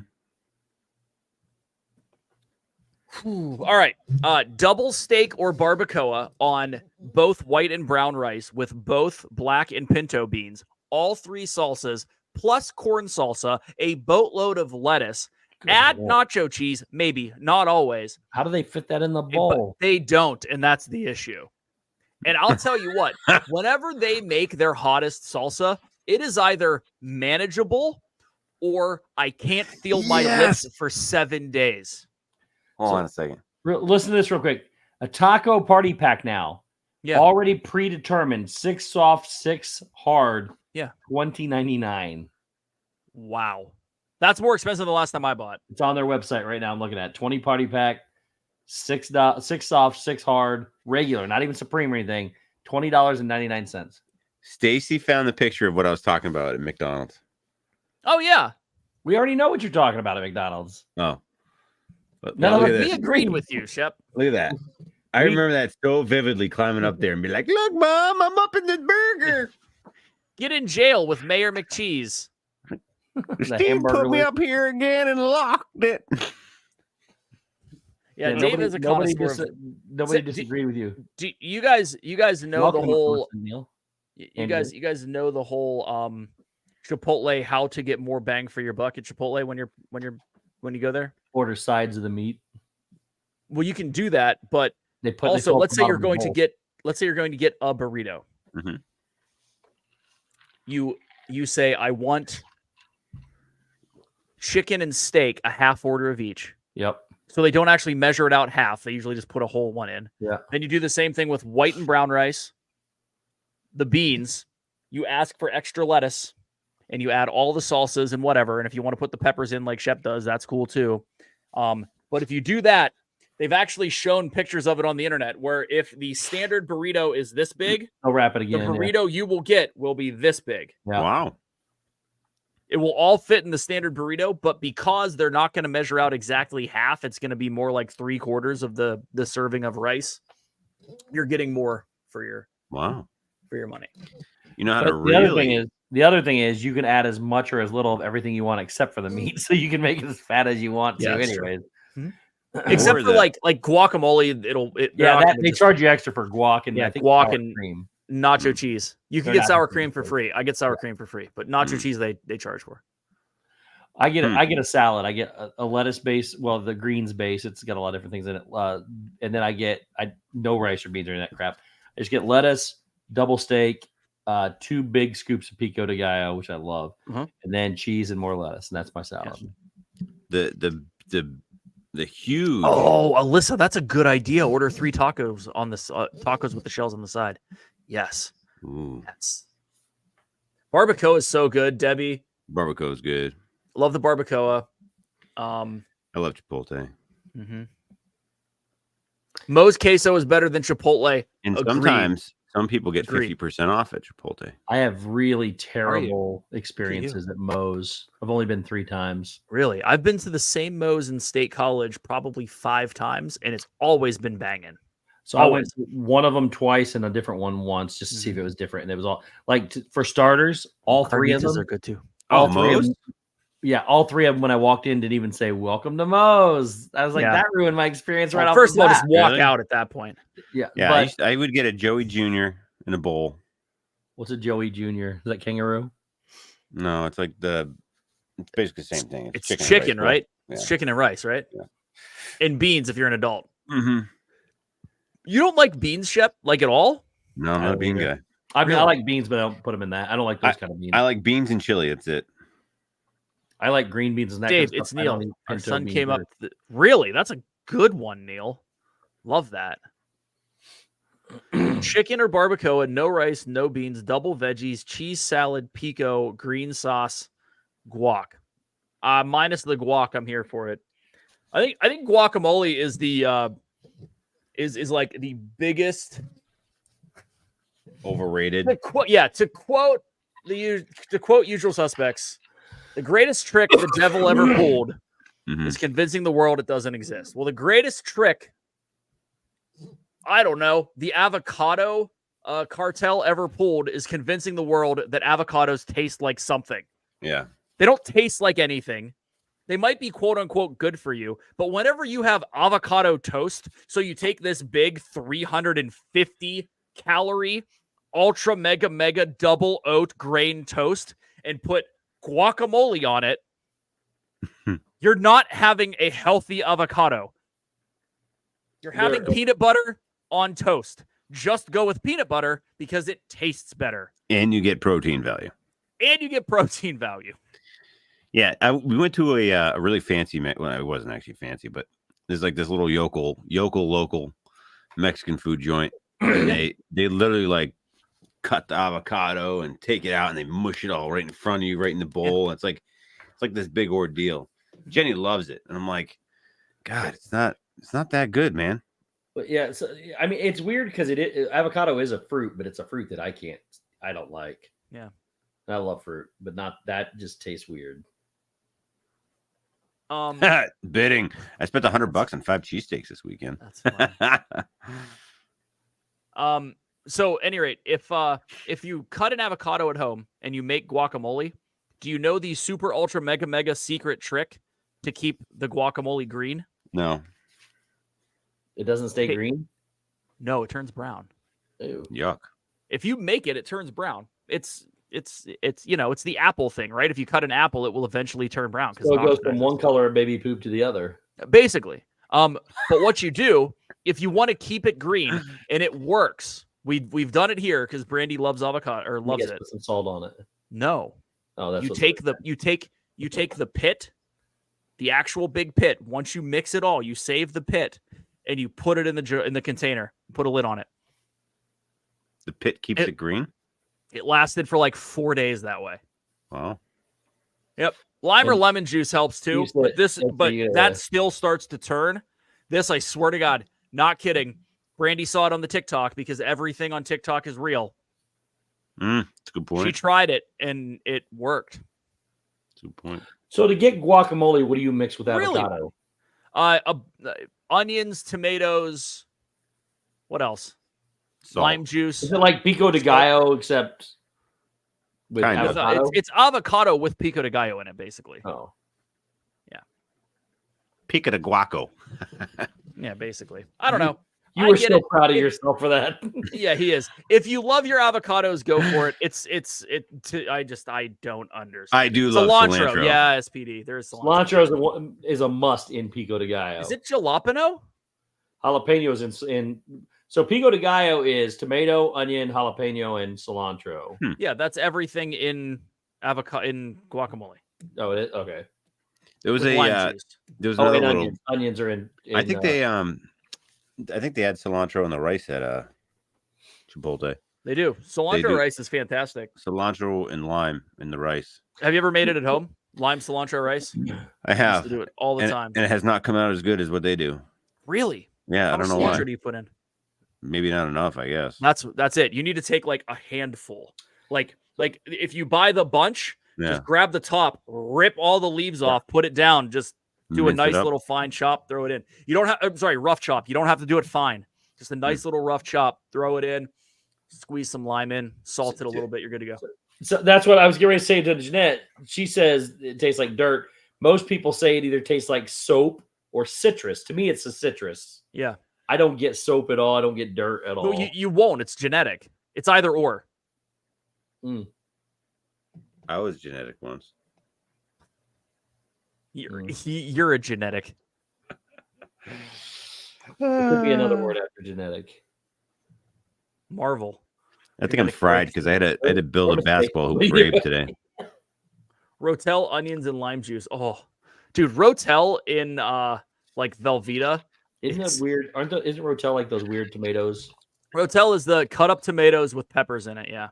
All right. Double steak or barbacoa on both white and brown rice with both black and pinto beans, all 3 salsas, plus corn salsa, a boatload of lettuce, add nacho cheese, maybe, not always. How do they fit that in the But bowl? they don't, and that's the issue. And I'll tell you what, whenever they make their hottest salsa, it is either manageable or I can't feel my lips for 7 days. Hold on a second. Listen to this real quick. A taco party pack now. Yeah. Already predetermined. 6 soft, 6 hard. Yeah. $20.99. Wow. That's more expensive than the last time I bought. It's on their website right now. I'm looking at 20 party pack, 6 soft, 6 hard, regular, not even supreme or anything. $20.99. Stacy found the picture of what I was talking about at McDonald's. Oh, yeah. We already know what you're talking about at McDonald's. Oh. But None look of at us- We this. agreed with you, Shep. Look at that. I remember that so vividly, climbing up there and be like, look, Mom, I'm up in this burger. Get in jail with Mayor McCheese. Steve put me up here again and locked it. Yeah, Dave is a connoisseur. Nobody So, disagreed with you. Do you guys know Welcome, the whole Neil. you guys know the whole Chipotle how to get more bang for your buck at Chipotle when you go there? Order sides of the meat. Well, you can do that, but They put also let's say you're going to bowl. get a burrito. Mhm. You say I want chicken and steak, a half order of each. Yep. So they don't actually measure it out half. They usually just put a whole one in. Yeah. Then you do the same thing with white and brown rice, the beans. You ask for extra lettuce, and you add all the salsas and whatever. And if you want to put the peppers in like Shep does, that's cool too. But if you do that, they've actually shown pictures of it on the internet where if the standard burrito is this big, I'll wrap it the again. burrito you will get will be this big. Yeah. Wow. It will all fit in the standard burrito, but because they're not going to measure out exactly half, it's going to be more like 3/4 of the serving of rice. You're getting more for your Wow. money. You know how But to the other thing is you can add as much or as little of everything you want except for the meat, so you can make it as fat as you want to. Yeah, that's true. Anyways, Except Or for the- like guacamole, they charge you extra for guac and I think guac sour and cream. nacho cheese. You can They're get sour nacho cream for cheese. free. I get sour cream for free, but nacho cheese they charge for. I get a salad. I get a lettuce base. Well, the greens base. It's got a lot of different things in it. And then I get no rice or beans or any of that crap. I just get lettuce, double steak, 2 big scoops of pico de gallo, which I love, and then cheese and more lettuce, and that's my salad. The huge. Oh, Alyssa, that's a good idea. Order 3 tacos on this tacos with the shells on the side. Yes, Ooh, that's barbacoa is so good. Debbie, barbacoa is good. love the barbacoa. I love Chipotle. Moe's queso is better than Chipotle. And Agreed. sometimes Some people get Agreed. 50% off at Chipotle. I have really terrible experiences at Moe's. I've only been 3 times. Really? I've been to the same Moe's in State College probably 5 times, and it's always been banging. So I went to one of them twice and a different one once just to see if it was different. And it was all like, for starters, all 3 of them are good too. All 3 of them. Yeah, all 3 of them. When I walked in, didn't even say "Welcome to Moe's." I was like, that ruined my experience right off. First of all, just walk Really? out at that point. Yeah, Yeah, but I would get a Joey Jr. in a bowl. what's a Joey Jr.? Is that kangaroo? No, it's like it's basically the same thing. It's chicken, right? Yeah. It's chicken and rice, right? Yeah. And beans if you're an adult. Mm-hmm. You don't like beans, Shep, like at all? No, I'm not a bean guy. I mean, I like beans, but I don't put them in that. I don't like those kind of beans. I like beans and chili. That's it. I like green beans and that. Dave, kind of it's stuff. I Neil. don't eat Our pinto son beans came up. or- Really? That's a good one, Neil. Love that. Chicken or barbacoa, no rice, no beans, double veggies, cheese salad, pico, green sauce, guac. Minus the guac, I'm here for it. I think guacamole is the is like the biggest Overrated. to quote Usual Suspects, the greatest trick the devil ever pulled is convincing the world it doesn't exist. Well, the greatest trick, I don't know, the avocado cartel ever pulled is convincing the world that avocados taste like something. Yeah. They don't taste like anything. They might be quote unquote good for you, but whenever you have avocado toast, so you take this big 350 calorie, ultra mega double oat grain toast and put guacamole on it, you're not having a healthy avocado. You're having peanut butter on toast. Just go with peanut butter because it tastes better. And you get protein value. Yeah, we went to a really fancy, well, it wasn't actually fancy, but there's like this little local Mexican food joint. And they literally like cut the avocado and take it out and they mush it all right in front of you, right in the bowl. Yeah. It's like this big ordeal. Jenny loves it. And I'm like, God, it's not that good, man. But yeah, so I mean, it's weird because avocado is a fruit, but it's a fruit that I don't like. Yeah. I love fruit, but not that just tastes weird. Bidding. I spent $100 on 5 cheesesteaks this weekend. That's fun. So, at any rate, if you cut an avocado at home and you make guacamole, do you know the super ultra mega secret trick to keep the guacamole green? No. It doesn't stay green? No, it turns brown. Ew. Yuck. If you make it, it turns brown. It's it's the apple thing, right? If you cut an apple, it will eventually turn brown. So it goes from one color of baby poop to the other. Basically. But what you do, if you want to keep it green and it works, we've done it here because Brandy loves avocado or loves it. Put some salt on it. No. Oh, that's you take the pit, the actual big pit. Once you mix it all, you save the pit and you put it in the container. Put a lid on it. The pit keeps it green? It lasted for like 4 days that way. Wow. Yep. Lime or lemon juice helps too, but that still starts to turn. This, I swear to God, not kidding. Brandy saw it on the TikTok because everything on TikTok is real. That's a good point. She tried it and it worked. That's a good point. So to get guacamole, what do you mix with avocado? Onions, tomatoes. What else? Salt. Lime juice. Is it like pico de gallo except with avocado? It's avocado with pico de gallo in it, basically. Oh. Yeah. Pico de guaco. Yeah, basically. I don't know. You were so proud of yourself for that. Yeah, he is. If you love your avocados, go for it. I don't understand. I do love cilantro. Yeah, SPD. There's cilantro. Cilantro is a must in pico de gallo. Is it jalapeno? Jalapeno is in. So pico de gallo is tomato, onion, jalapeno, and cilantro. Yeah, that's everything in guacamole. Oh, it is? Okay. There was another little. Onions are in. I think they had cilantro in the rice at Chipotle. They do. Cilantro rice is fantastic. Cilantro and lime in the rice. Have you ever made it at home? Lime cilantro rice? I have. I used to do it all the time. And it has not come out as good as what they do. Really? Yeah, I don't know why. How much cilantro do you put in? Maybe not enough, I guess. That's it. You need to take like a handful. Like if you buy the bunch, Yeah. just grab the top, rip all the leaves off, put it down, just do a Mince it nice up. little fine chop, throw it in. You don't have, I'm sorry, rough chop. You don't have to do it fine. Just a nice little rough chop, throw it in, squeeze some lime in, salt it a little bit. You're good to go. So that's what I was getting ready to say to Jeanette. She says it tastes like dirt. Most people say it either tastes like soap or citrus. To me, it's a citrus. Yeah. I don't get soap at all. I don't get dirt at all. No, you won't. It's genetic. It's either or. I was genetic once. You're a genetic. There could be another word after genetic. Marvel. I think I'm fried because I had to build a basketball hoop for Abe today. Rotel, onions, and lime juice. Oh, dude, Rotel in like Velveeta. Isn't that weird? Isn't Rotel like those weird tomatoes? Rotel is the cut up tomatoes with peppers in it. Yeah.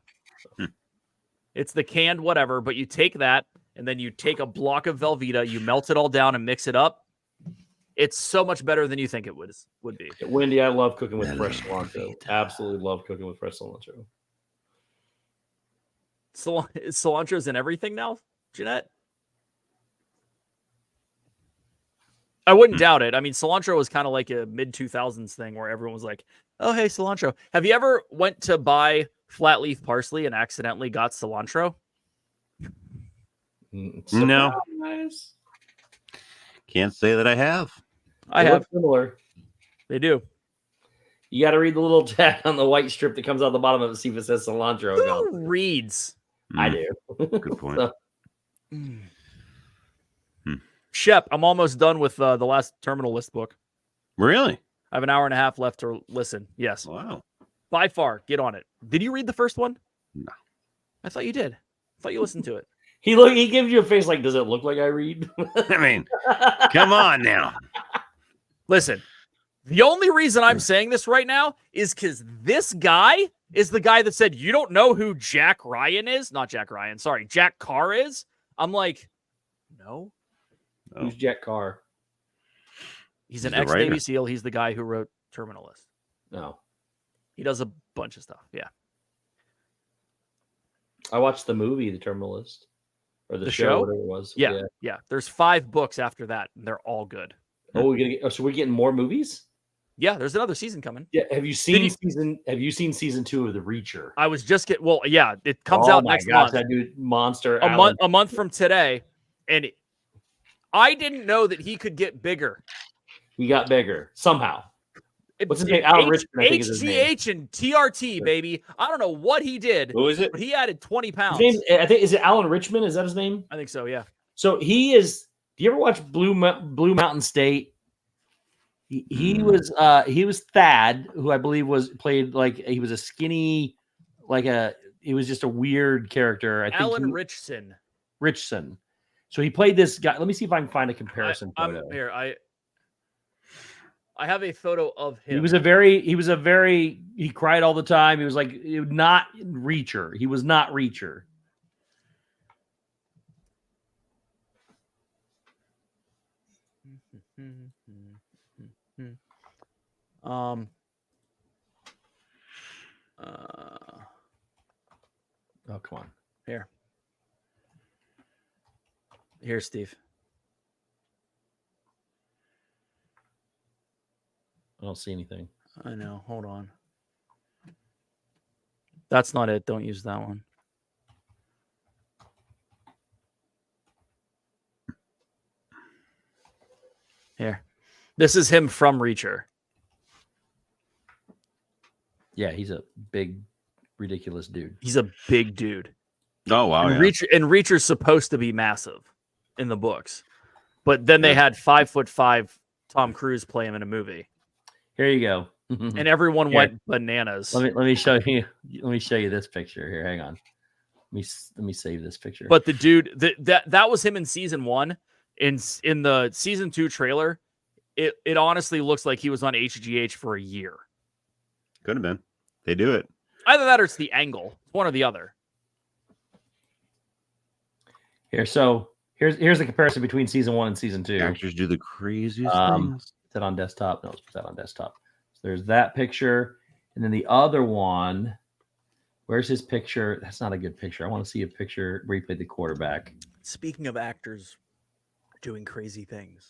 It's the canned whatever, but you take that and then you take a block of Velveeta, you melt it all down and mix it up. It's so much better than you think it would be. Wendy, I love cooking with fresh cilantro. Absolutely love cooking with fresh cilantro. Cilantro's in everything now, Jeanette? I wouldn't doubt it. I mean, cilantro was kind of like a mid-2000s thing where everyone was like, oh, hey, cilantro. Have you ever went to buy flat leaf parsley and accidentally got cilantro? No. Can't say that I have. I have. Similar. They do. You got to read the little tag on the white strip that comes out the bottom of it to see if it says cilantro. Who reads? I do. Good point. Shep, I'm almost done with the last Terminal List book. Really? I have an hour and a half left to listen. Yes. Wow. By far, get on it. Did you read the first one? No. I thought you did. I thought you listened to it. He gives you a face like, does it look like I read? I mean, come on now. Listen, the only reason I'm saying this right now is because this guy is the guy that said, you don't know who Jack Ryan is? Not Jack Ryan. Sorry, Jack Carr is? I'm like, no. Who's Jack Carr? He's an ex-Navy SEAL. He's the guy who wrote Terminal List. No. He does a bunch of stuff. Yeah. I watched the movie, The Terminal List. Or the show, whatever it was. Yeah. There's 5 books after that, and they're all good. Oh, so we're getting more movies? Yeah, there's another season coming. Yeah. Have you seen season 2 of The Reacher? I was just it comes out next month. That dude, monster. A month from today. And I didn't know that he could get bigger. He got bigger somehow. What's his name? Alan Richmond, I think is his name. HGH and TRT, baby. I don't know what he did. Who is it? But he added 20 pounds. His name, I think, is it Alan Richmond? Is that his name? I think so, yeah. So he is. Do you ever watch Blue Mountain State? He was Thad, who I believe played like he was a skinny, he was just a weird character. I think Alan Richson. So he played this guy. Let me see if I can find a comparison photo. Here, I have a photo of him. He cried all the time. He was like not Reacher. He was not Reacher. Oh, come on. Here, Steve. I don't see anything. I know. Hold on. That's not it. Don't use that one. Here. This is him from Reacher. Yeah, he's a big, ridiculous dude. He's a big dude. Oh, wow. And Reacher's supposed to be massive in the books. But then they had 5'5" Tom Cruise play him in a movie. Here you go. And everyone went bananas. Let me show you. Let me show you this picture here. Hang on. Let me save this picture. But the dude that was him in season 1. In the season 2 trailer, it honestly looks like he was on HGH for a year. Could have been. They do it. Either that or it's the angle. It's one or the other. Here's the comparison between season 1 and season 2. Actors do the craziest things. Is that on desktop? No, let's put that on desktop. So there's that picture, And then the other one, where's his picture? That's not a good picture. I want to see a picture where he played the quarterback. Speaking of actors doing crazy things,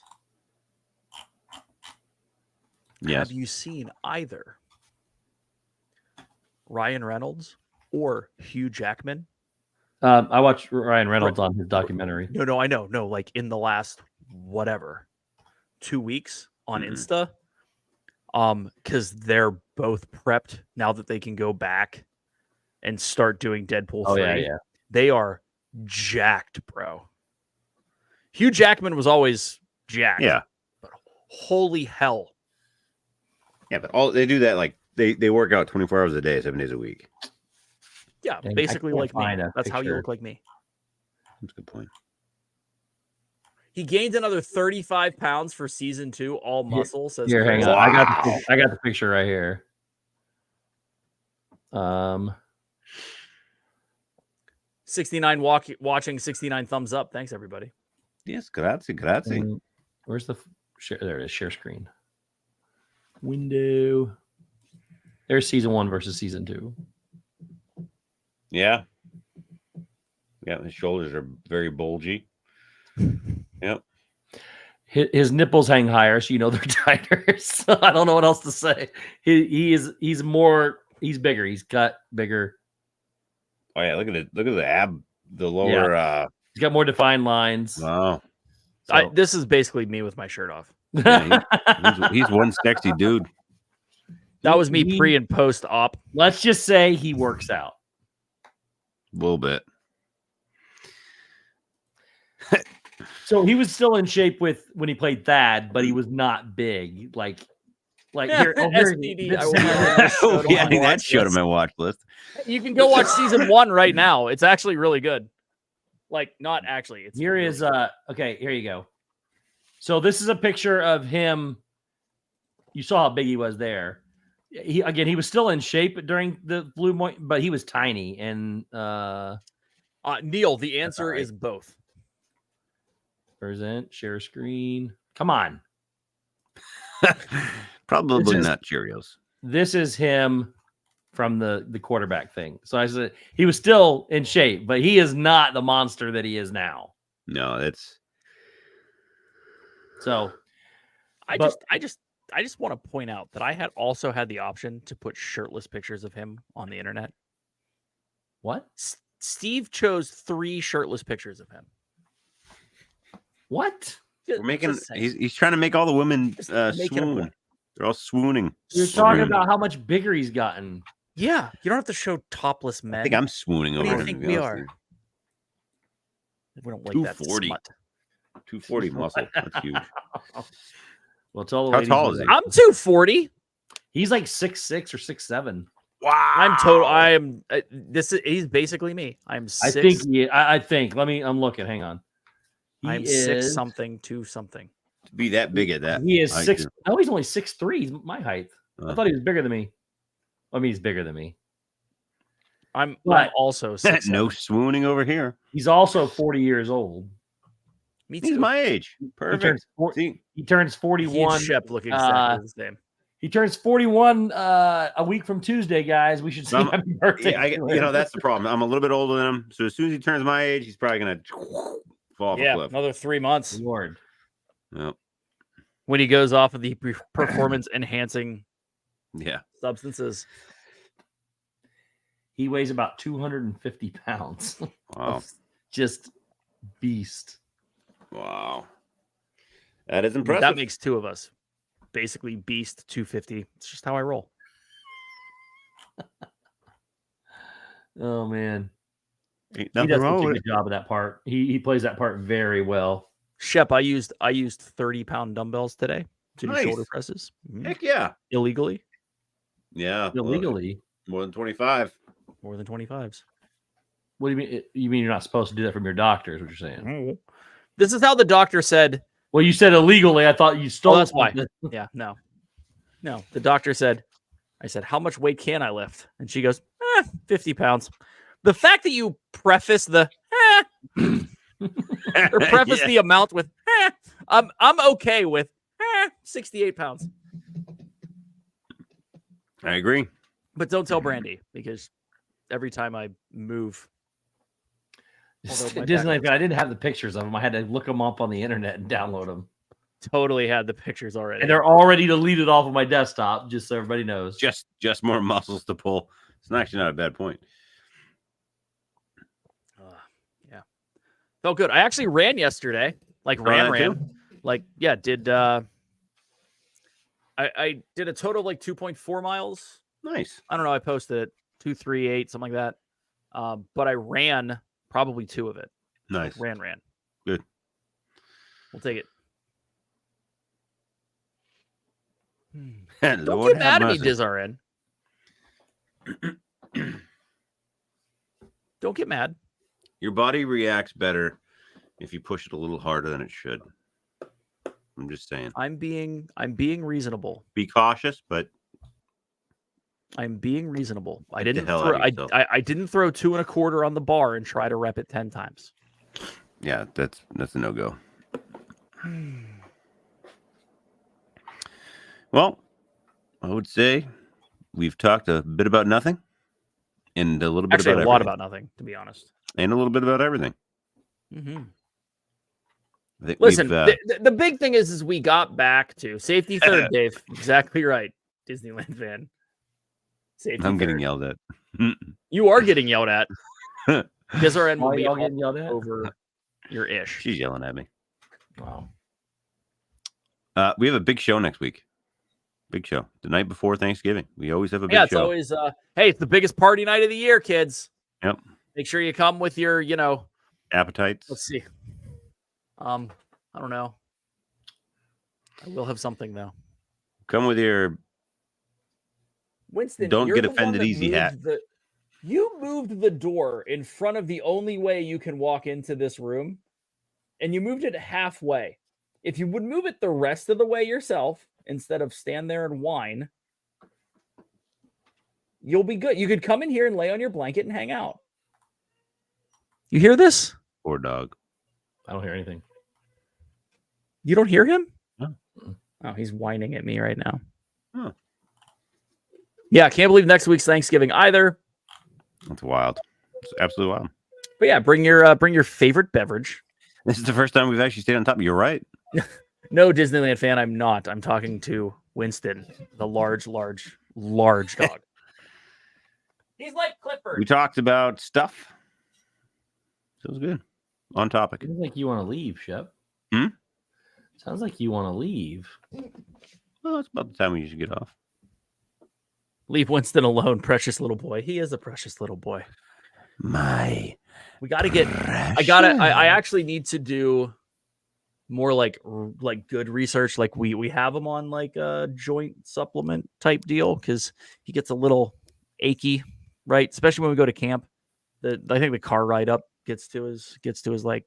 Yes. have you seen either Ryan Reynolds or Hugh Jackman? I watched Ryan Reynolds on his documentary. No, I know. No, like in the last 2 weeks on Insta. Because they're both prepped now that they can go back and start doing Deadpool 3. Yeah. They are jacked, bro. Hugh Jackman was always jacked. Yeah. But holy hell. Yeah, but all they do that like they work out 24 hours a day, 7 days a week. Yeah, Dang, basically like me. That's how you picture. look like me. That's a good point. He gained another 35 pounds for season 2, all muscle. Says Here, hang Chris. on. I got the picture right here. 69 watching, 69 thumbs up. Thanks, everybody. Yes, grazie. Where's the share? There it is. Share screen. Window. There's season 1 versus season 2. Yeah. Yeah, his shoulders are very bulgy. Yep. His nipples hang higher, so you know they're tighter. So I don't know what else to say. He's bigger. He's got bigger. Oh yeah, look at the ab, the lower. He's got more defined lines. Wow. So. This is basically me with my shirt off. Yeah, he's one sexy dude. That was me pre and post op. Let's just say he works out A little bit. So he was still in shape when he played Thad, but he was not big. Like here. STD. That showed on my watch list. You can go watch season 1 right now. It's actually really good. Like, not actually. It's here really is okay. Here you go. So this is a picture of him. You saw how big he was there. He was still in shape during the Blue Point, but he was tiny. And Neil, the answer is both. Present, share screen. Come on. Probably not Cheerios. This is him from the quarterback thing. So I said he was still in shape, but he is not the monster that he is now. No, it's so. I just want to point out that I had also had the option to put shirtless pictures of him on the internet. What? Steve chose 3 shirtless pictures of him. What? we're making. He's trying to make all the women swoon. They're all swooning. You're talking about how much bigger he's gotten. Yeah, you don't have to show topless men. I think I'm swooning over him. What do you think we are? We don't like that 240. smut. 240 muscle. That's huge. Well, it's all the How ladies tall do is he? that. I'm 240. He's like 6'6" or 6'7". Wow. He's basically me. I'm 6. I think. I'm looking. Hang on. I'm 6 something to something. To be that big at that. He is height, 6. too. No, he's only 6'3". He's my height. I thought he was bigger than me. I mean, he's bigger than me. I'm But- also 6. No swooning over here. He's also 40 years old. Me He's too. my age. Perfect. He turns See, he turns He 41. and Shep look exactly the same. He turns 41 a week from Tuesday, guys. We should say happy birthday. yeah, that's the problem. I'm a little bit older than him, so as soon as he turns my age, he's probably gonna fall off a cliff. Another 3 months. Lord. Yep. When he goes off of the performance enhancing Yeah. substances. He weighs about 250 pounds. Wow. Just beast. Wow. That is impressive. That makes 2 of us. Basically, beast 250. It's just how I roll. Oh man. Ain't He nothing does wrong such a with good it. job of that part. He plays that part very well. Shep, I used 30-pound dumbbells today to do Nice. shoulder presses. Heck yeah. Illegally. Yeah. well, Illegally. more than 25. More than 25s. What do you mean? You mean you're not supposed to do that from your doctor? Is what you're saying? This is how the doctor said. Well, you said illegally. I thought you stole. that's why. something. Yeah, no. The doctor said, I said, how much weight can I lift? And she goes, 50 pounds. The fact that you preface the or preface the amount with I'm okay with 68 pounds. I agree. But don't tell Brandy because every time I move, Disneyland. I didn't have the pictures of them. I had to look them up on the internet and download them. totally had the pictures already. And they're already deleted off of my desktop, just so everybody knows. Just more muscles to pull. It's actually not a bad point. Yeah. Felt good. I actually ran yesterday. Like ran. Like, yeah, did I did a total of like 2.4 miles. Nice. I don't know. I posted it 238, something like that. But I ran probably 2 of it. Nice. Like, ran. Good. We'll take it. Don't Don't get mad at me, DizRN. Don't get mad. Your body reacts better if you push it a little harder than it should. I'm just saying. I'm being reasonable. Be cautious, but I'm being reasonable. I Get the didn't hell throw. out of yourself. I didn't throw 2 1/4 on the bar and try to rep it 10 times. yeah, that's a no-go. Well, I would say we've talked a bit about nothing and a little bit Actually, about a lot everything. about nothing, to be honest. And a little bit about everything. Mm-hmm. I think Listen, we've, the big thing is we got back to safety third, Dave. Exactly right, Disneyland fan. Safety I'm third. getting yelled at. You are getting yelled at. DizRN will Why be y'all all getting yelled at? over your ish. She's yelling at me. Wow. We have a big show next week. Big show. The night before Thanksgiving. We always have a big Yeah, it's show. always hey, it's the biggest party night of the year, kids. Yep. Make sure you come with your, Appetites. let's see. I don't know. I will have something though. Come with your Winston, Don't you're get the one offended that easy hat. You moved the door in front of the only way you can walk into this room, and you moved it halfway. If you would move it the rest of the way yourself, instead of stand there and whine, you'll be good. You could come in here and lay on your blanket and hang out. You hear this? poor dog. I don't hear anything. You don't hear him? No. Oh, he's whining at me right now. Huh. Yeah, can't believe next week's Thanksgiving either. That's wild. It's absolutely wild. But yeah, bring your favorite beverage. This is the first time we've actually stayed on top. You're right. No, Disneyland fan, I'm not. I'm talking to Winston, the large dog. He's like Clifford. We talked about stuff. So it was good. On topic. Sounds like you want to leave, Shep. Hmm? Sounds like you want to leave. Well, it's about the time we should get off. Leave Winston alone, precious little boy. He is a precious little boy. We got to get. I actually need to do more like good research. Like we have him on like a joint supplement type deal because he gets a little achy, right? Especially when we go to camp. I think the car ride up gets to his like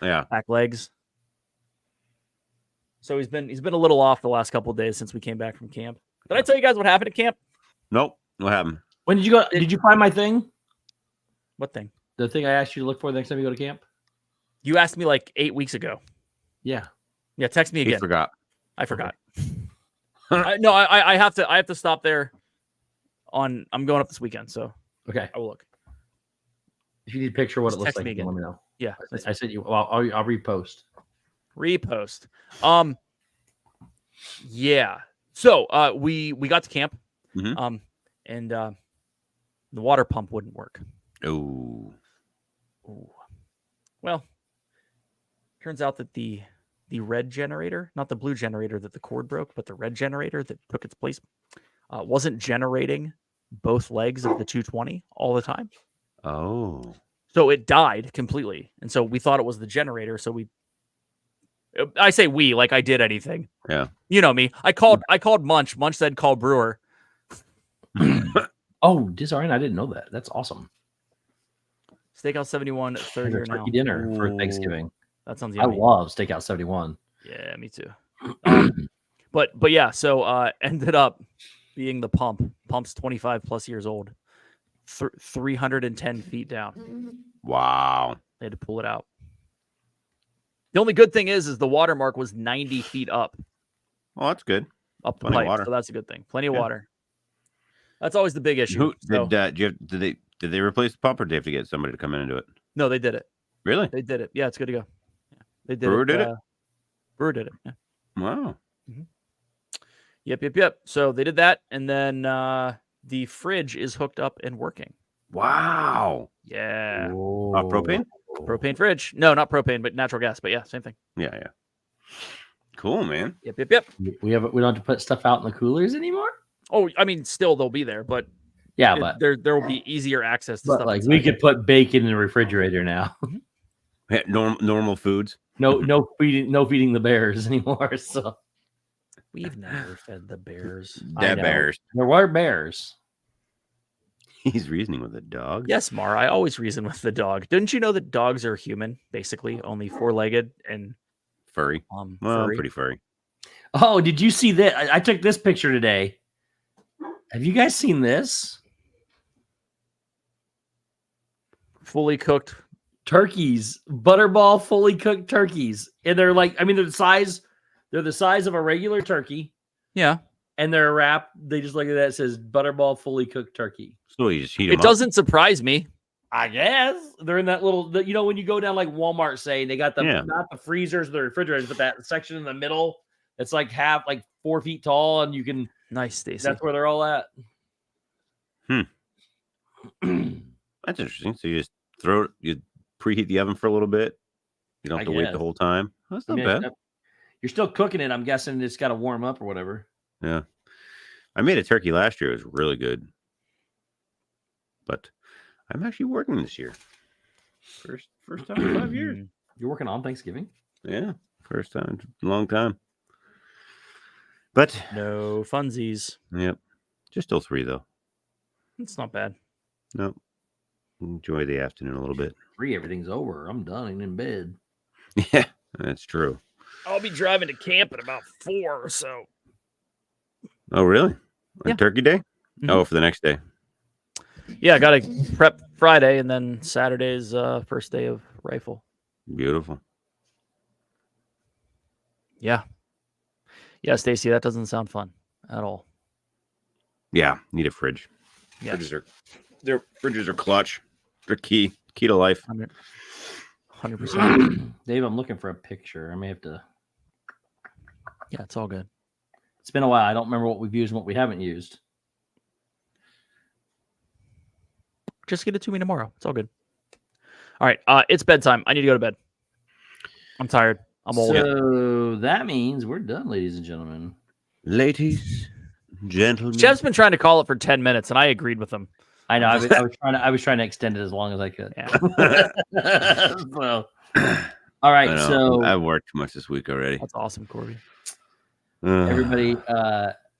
back legs. So he's been a little off the last couple of days since we came back from camp. Did I tell you guys what happened at camp? Nope. What happened? When did you go? Did you find my thing? What thing? The thing I asked you to look for the next time you go to camp? You asked me like 8 weeks ago. Yeah. Yeah, text me He again. forgot. I forgot. I have to stop there. I'm going up this weekend, so Okay. I will look. If you need a picture of what Just it looks text like, me you can again. let me know. Yeah, I sent you. Well, I'll repost. Repost. Yeah. So we got to camp. Mhm. And the water pump wouldn't work. Oh. Ooh. Well, turns out that the red generator, not the blue generator that the cord broke, but the red generator that took its place, wasn't generating both legs of the 220 all the time. Oh. So it died completely. And so we thought it was the generator. So I say we, like I did anything. Yeah. You know me. I called Munch. Munch said call Brewer. Oh, DizRN, I didn't know that. That's awesome. Steakhouse 71, third year now. Turkey dinner for Ooh, Thanksgiving. That sounds I yummy. love Steakhouse 71. Yeah, me too. But yeah, so ended up being the pump. Pump's 25 plus years old. 310 feet down. Wow. They had to pull it out. The only good thing is the water mark was 90 feet up Well, that's good. the Plenty of pipe. water. So that's a good thing. Plenty of water. That's always the big issue. Who So, did they replace the pump, or did they have to get somebody to come in and do it? no, they did it. Really? They did it. Yeah, it's good to go. Yeah, they did Brewer it. did it? Brewer did it. Yeah. Wow. Yep. So they did that, and then the fridge is hooked up and working. Wow. Yeah. Propane? Propane fridge. No, not propane, but natural gas. But yeah, same thing. Yeah. Cool, man. Yep. We don't have to put stuff out in the coolers anymore. Oh, I mean, still they'll be there, but Yeah, but there will be easier access to stuff. like inside. we could put bacon in the refrigerator now. Yeah, normal foods. No feeding the bears anymore. So We've never fed the bears. I The know. bears. There were bears. He's reasoning with a dog. Yes, Mar. I always reason with the dog. Didn't you know that dogs are human, basically, only 4-legged and Furry. Well, furry? pretty furry. Oh, did you see that? I took this picture today. Have you guys seen this? Fully cooked. Turkeys, butterball, fully cooked turkeys, and they're like, I mean, they're the size of a regular turkey, Yeah. and they're wrapped. They just look at that. It says butterball, fully cooked turkey. So you just heat them It up. doesn't surprise me. I guess they're in that little, when you go down like Walmart, say they got the Yeah. not the freezers, the refrigerators, but that section in the middle. It's like 4 feet tall, and you can. Nice, Stacy. That's where they're all at. That's interesting. So you just you preheat the oven for a little bit. You don't have to wait the whole time. That's not bad. You're still cooking it. I'm guessing it's got to warm up or whatever. Yeah. I made a turkey last year. It was really good. But I'm actually working this year. First time in 5 years. You're working on Thanksgiving? Yeah. First time in a long time. But No funsies. yep. Just still 3 though. It's not bad. Nope. Enjoy the afternoon a little bit. 3, everything's over. I'm done and in bed. Yeah, that's true. I'll be driving to camp at about 4 or so. Oh, really? On Yeah. Turkey Day? Mhm. Oh, for the next day. Yeah, I got to prep Friday, and then Saturday's first day of rifle. Beautiful. Yeah, Stacy, that doesn't sound fun at all. Yeah, need a fridge. Yeah, Fridges are clutch. They're key to life. 100%. Dave, I'm looking for a picture. I may have to. Yeah, it's all good. It's been a while. I don't remember what we've used and what we haven't used. Just get it to me tomorrow. It's all good. All right, it's bedtime. I need to go to bed. I'm tired. I'm old. So that means we're done, ladies and gentlemen. Ladies, gentlemen. Jeff's been trying to call it for 10 minutes, and I agreed with him. I know. I was trying to extend it as long as I could. Yeah. So, all right. So I've worked too much this week already. That's awesome, Corby. everybody,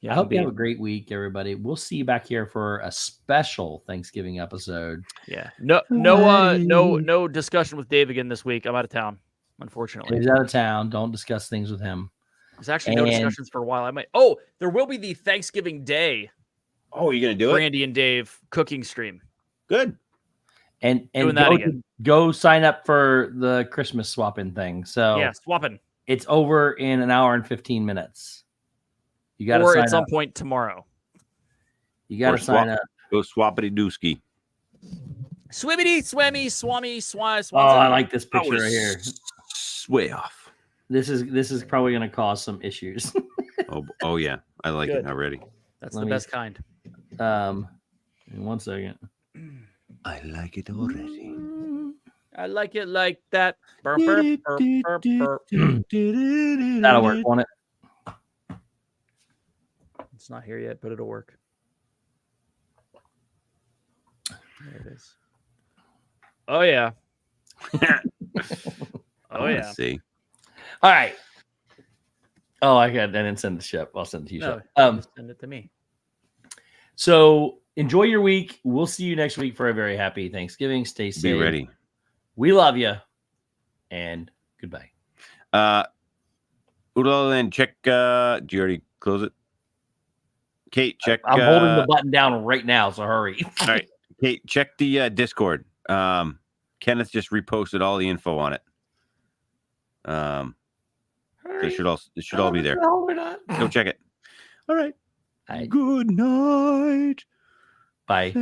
Yeah, I hope you have a great week, everybody. We'll see you back here for a special Thanksgiving episode. Yeah. No discussion with Dave again this week. I'm out of town, unfortunately. He's out of town. Don't discuss things with him. There's actually no discussions for a while. There will be the Thanksgiving Day Oh, you're gonna do it? Brandy and Dave cooking stream. Good. And Doing that again. go sign up for the Christmas swapping thing. So Yeah, swapping. it's over in an hour and 15 minutes. You got to Or sign at some up. point tomorrow. You got to sign up. Go swappity dooski. Swimmity, swammy, swans. Oh, I like this picture right here. Way off. This is probably going to cause some issues. Oh yeah, I like Good. it already. That's Let the me- best kind. In 1 second. I like it already. I like it like that. Burp, burp, burp, burp, burp. That'll work, won't it? It's not here yet, but it'll work. There it is. Oh yeah. Oh yeah. See. All right. Oh, I didn't send the Shep. I'll send it to you, No, Shep. just send it to me. So enjoy your week. We'll see you next week for a very happy Thanksgiving. Stay safe. Be ready. We love you. And goodbye. Udo, then check. Do you already close it? Kate, check. I'm holding the button down right now, so hurry. All right, Kate, check the Discord. Kenneth just reposted all the info on it. It should all be there. No, we're not. Go check it. All right. All right. Good night. Bye.